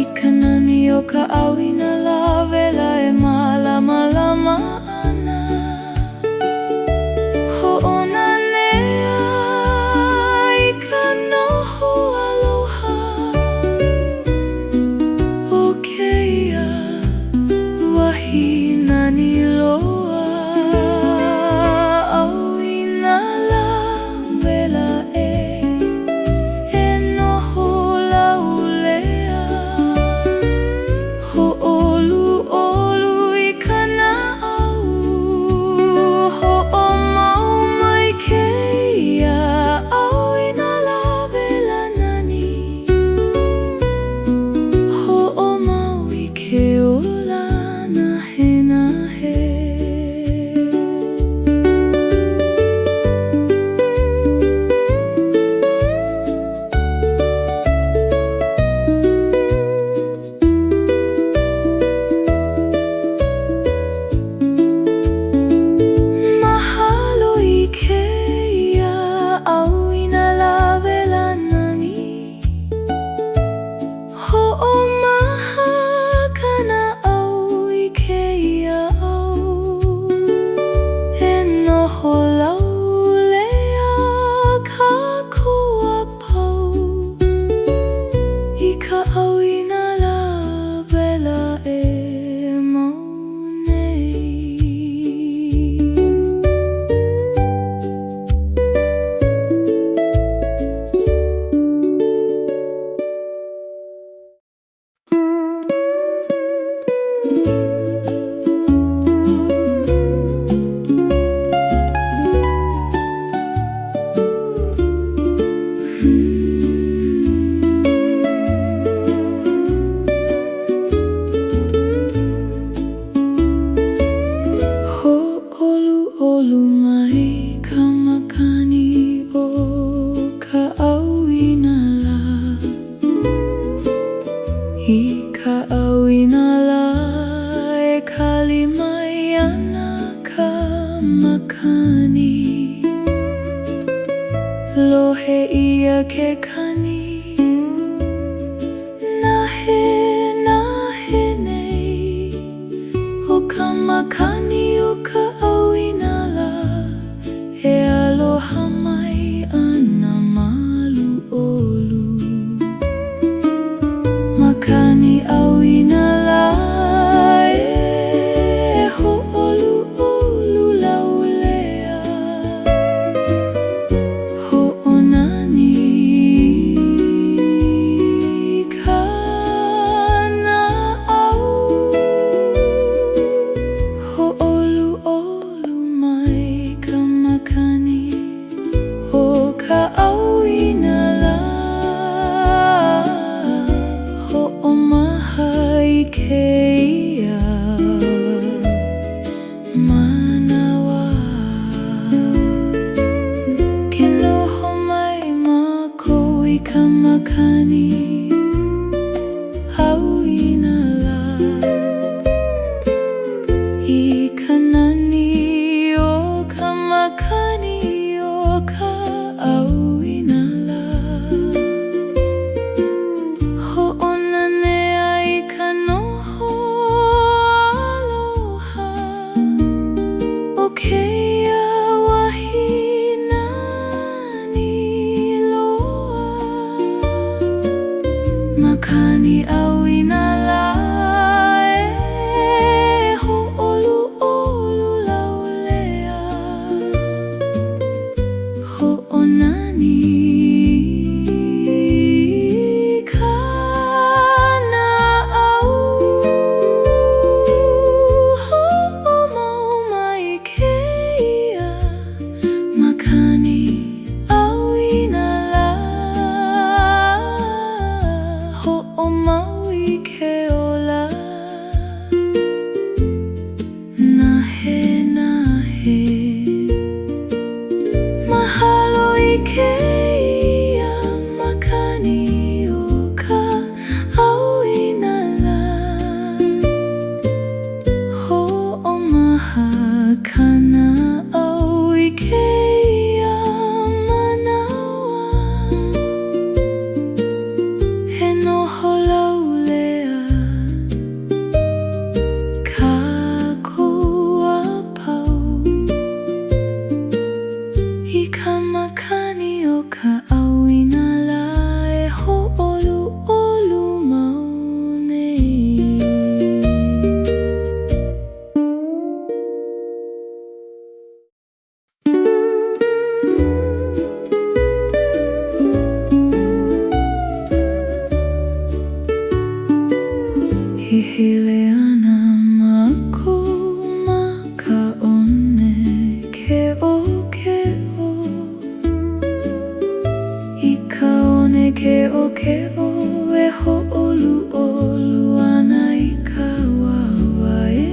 I ka nani o ka ʻAuinalā Wela e mālamalama ana. Hoʻonanea I ka noho aloha. O keia wahi nani loa. ʻAuinalā Wela e noho laulea. Hoʻolu olu I kana au. Hoʻomau mai keia ʻAuinalā Wela nani. Hoʻomau I ke ola nahe. Mahalo I keia ʻAuinalā Wela nani. Hoʻomaha kana au I keia au. E noho laulea kākoa pau. I ka ʻAuinalā Wela e mau nei. Hoʻolu olu mai ka makani o ka ʻAuinalā. I ka ʻAuinalā e kali mai ana ka makani. Lohe ia ke kani. Nahe nei. O ka makani o ka ʻAuinalā e aloha mai ana malu olu. Makani ʻAuinalā e hoʻolu olu laulea. Hoʻonani kana au. Hoʻolu olu mai ka makani o ka ʻAuinalā. Hoʻomaha I keia Manawa. Ke noho mai mākou I ka makani ʻAuinalā. I ka nani o ka makani o ka ʻAuinalā. Hoʻonanea I ka noho aloha. O keia wahi nani loa. Makani ʻAuinalā e hoʻolu olu laulea. Hoʻonani ka maui ke ola nahe nahe mahalo I ke ia makani o ka ʻAuinalā hoʻomaha kana au I ke ia Manawa he noho laulea ka kua pau I ka makani o ka ʻAuinalā e hoʻolu olu mau nei. I hele ana mākou ma ka one keʻokeʻo I ka one keʻokeʻo e hoʻolu olu ana I ka wawae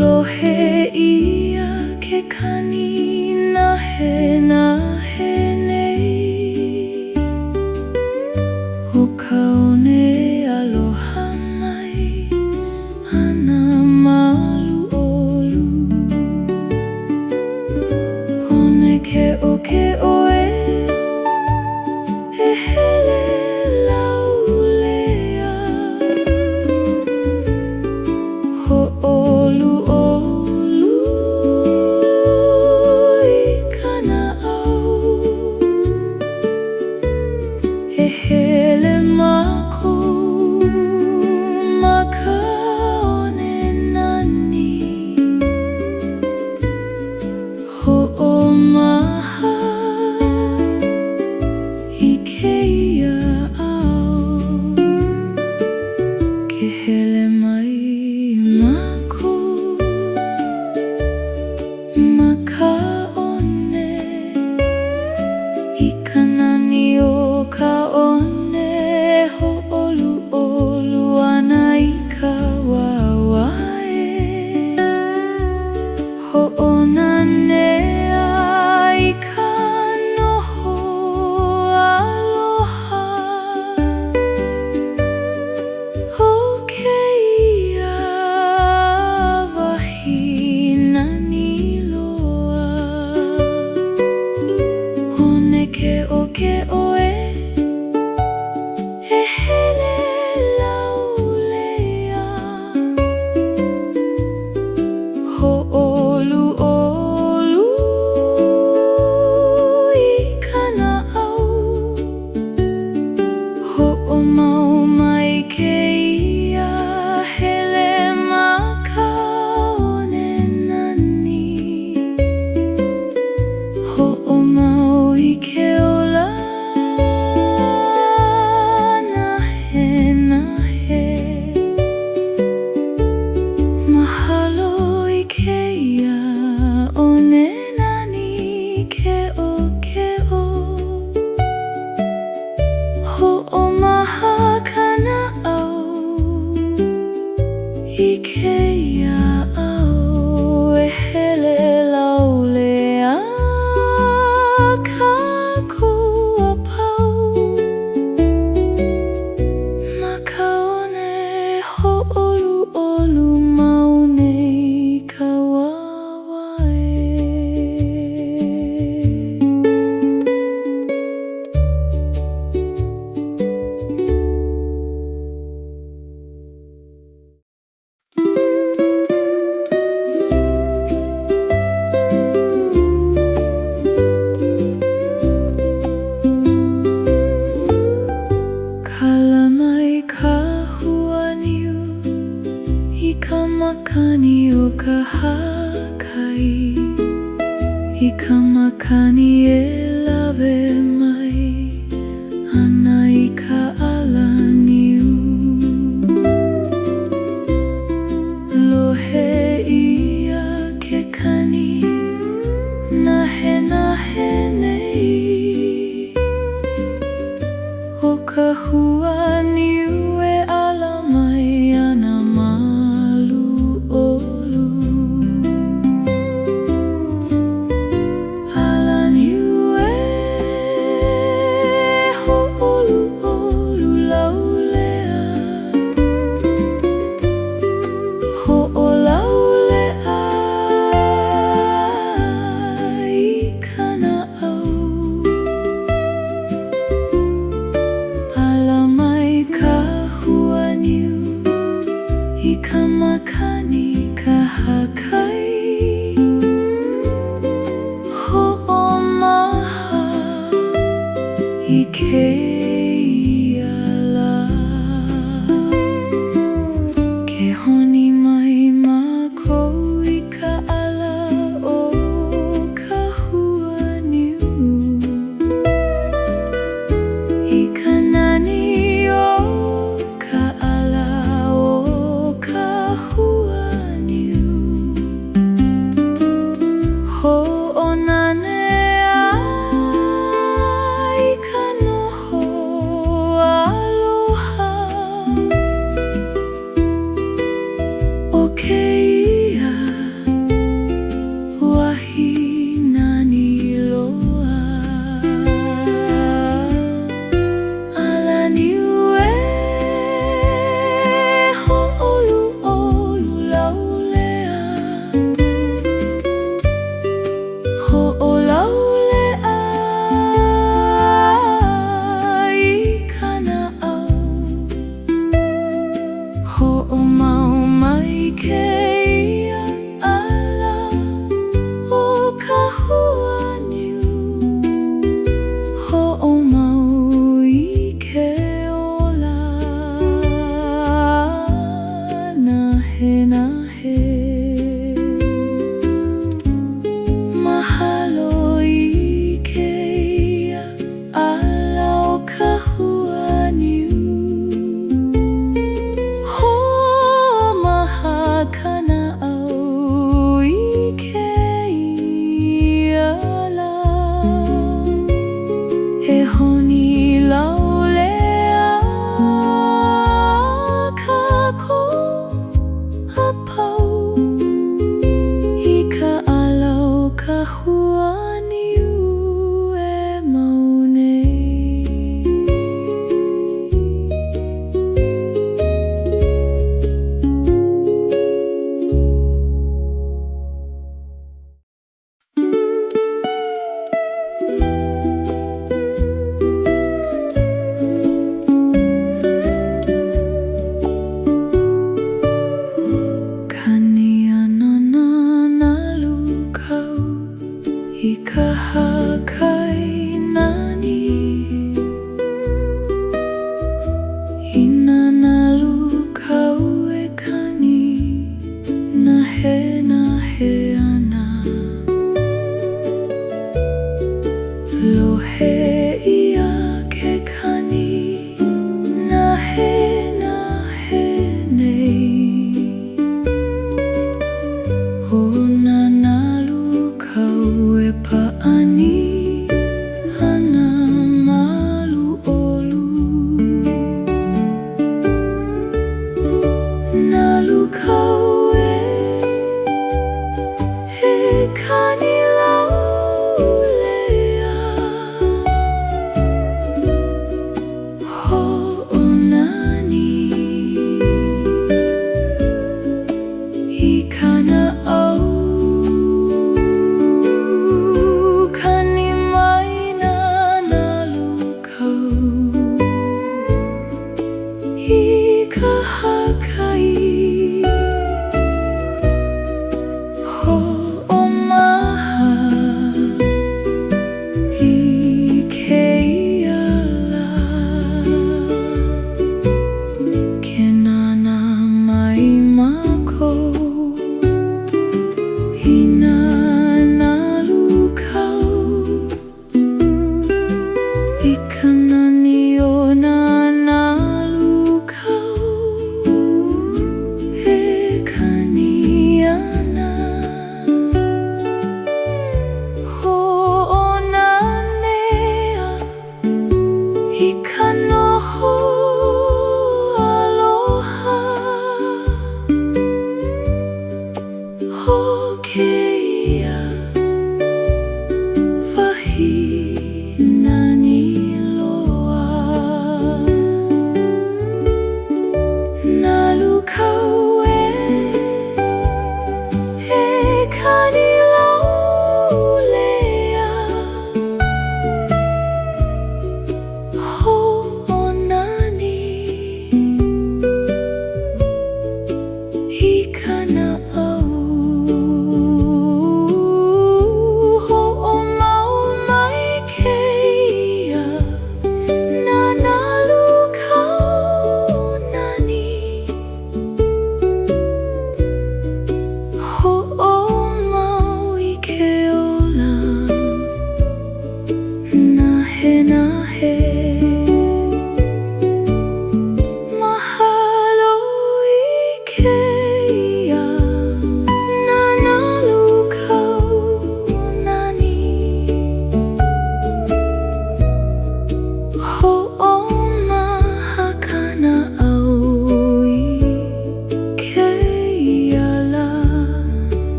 lohe ia ke kani nahe nahe nei o ka one aloha mai ana malu olu one keʻokeʻo e hele laulea hoʻolu olu I kana au e hele mākou ma ka one nani hoʻomaha I keia au ke hele mai mākou ma ka one I ka nani o ka one hoʻolu olu ana I ka wawae hoʻonanea I ka noho aloha o keia wahi nani loa one keʻokeʻo e hele laulea hoʻolu olu I kana au hoʻomau mai keia hele ma ka one nani hoʻomau I ke ola nahe nahe mahalo I keia one nani keʻokeʻo hoʻomaha kana au I keia au e hele laulea ka kua pau ma ka one hoʻolu olu mau nei ka wawae. Kala mai ka hua niu I ka makani o kahakai I ka makani e lawe mai ana I ka ʻala niu lohe ia ke kani nahe nahe nei O Ka Hua Niu ʻAla mai ana malu olu ʻAla niu ho'olu olu laulea ho'olaulea I kana au ʻAla mai ka hua niu I ka makani kahakai ho'omaha I kēia lā ke honi mai mākou I ka ʻala o ka hua niu I ka nani o ka ʻala o ka hua niu hoʻonane I ka noho aloha o kēia wahi nani loa ʻAla niu ho'olu olu laulea ho'olaulea I kana au ho'omau mai kēia ʻala o ka hua niu ho'omau I ke ola nahe mahalo I kēia ʻala o ka hua niu ho'omaha kana au I kēia lā he honi laulea kākou apau I ka ʻala o ka hua niu mau nei Kani O Nā Nalu Kau I kahakai nani I nā Nalu Kau kani nahe ana lohe ia ke kani nahe nei O Nā Nalu Kau Paʻani ana malu olu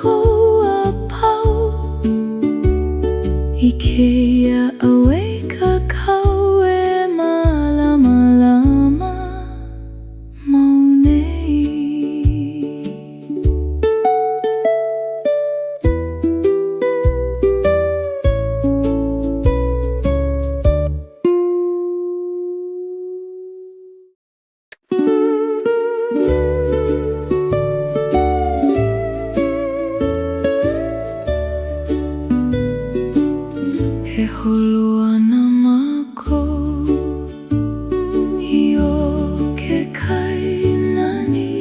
Ko holo ana mākou I o ke kai nani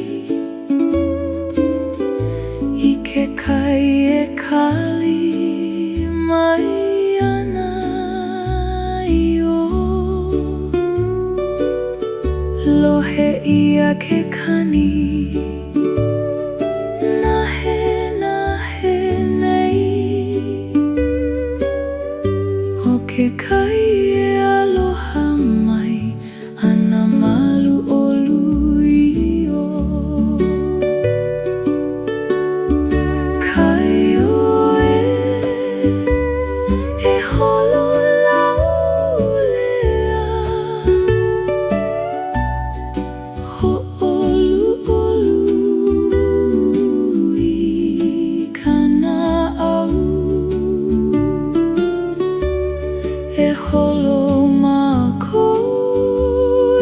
I ke kai e kali mai ana I o lohe ia ke kani Ke kai e aloha mai ana malu olu I o Kai o e holo lau lea Ho olu olu I kana au E holo mākou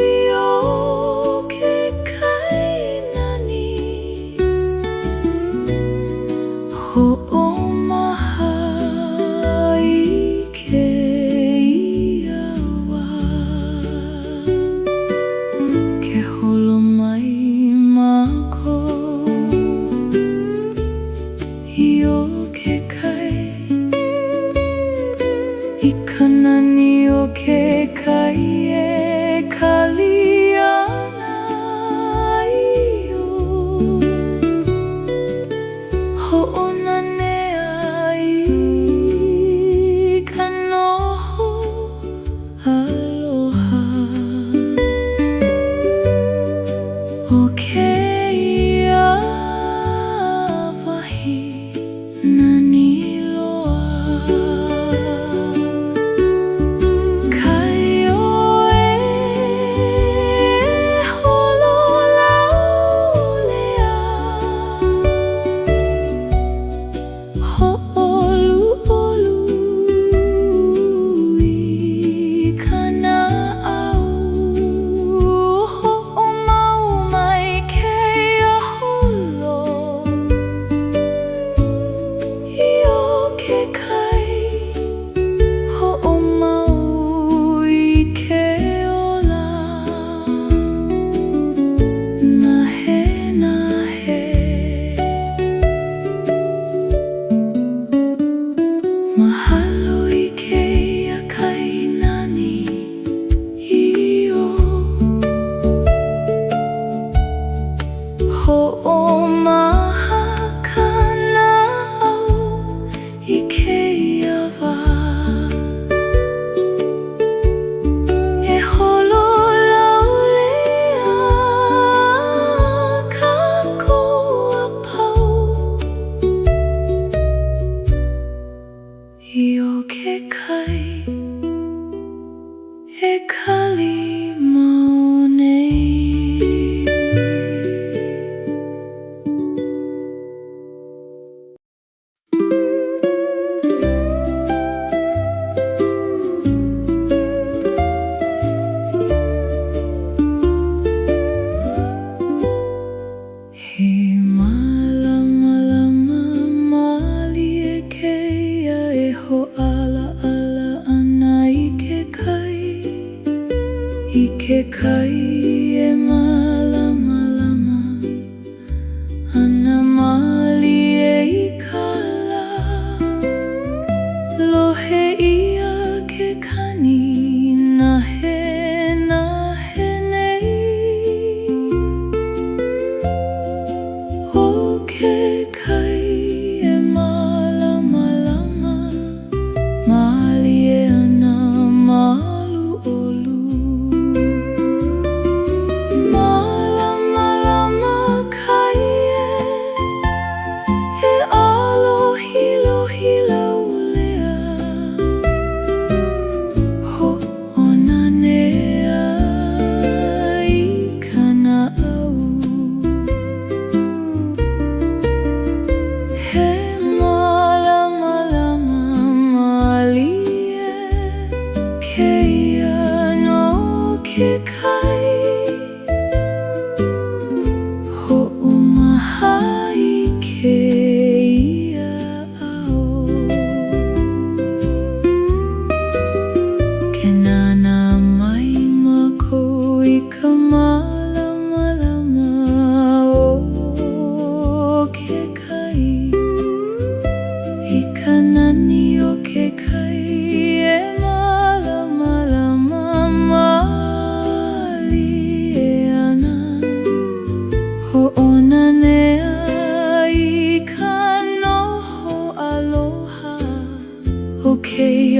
I o ke kai nani Hoʻomaha I ke iawa Ke holo mai mākou I o ke kai I ka nani o ke kai e kali ana I o Hoʻonanea I ka noho aloha O ke ia wahi nani loa Kai o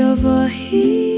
Hawaii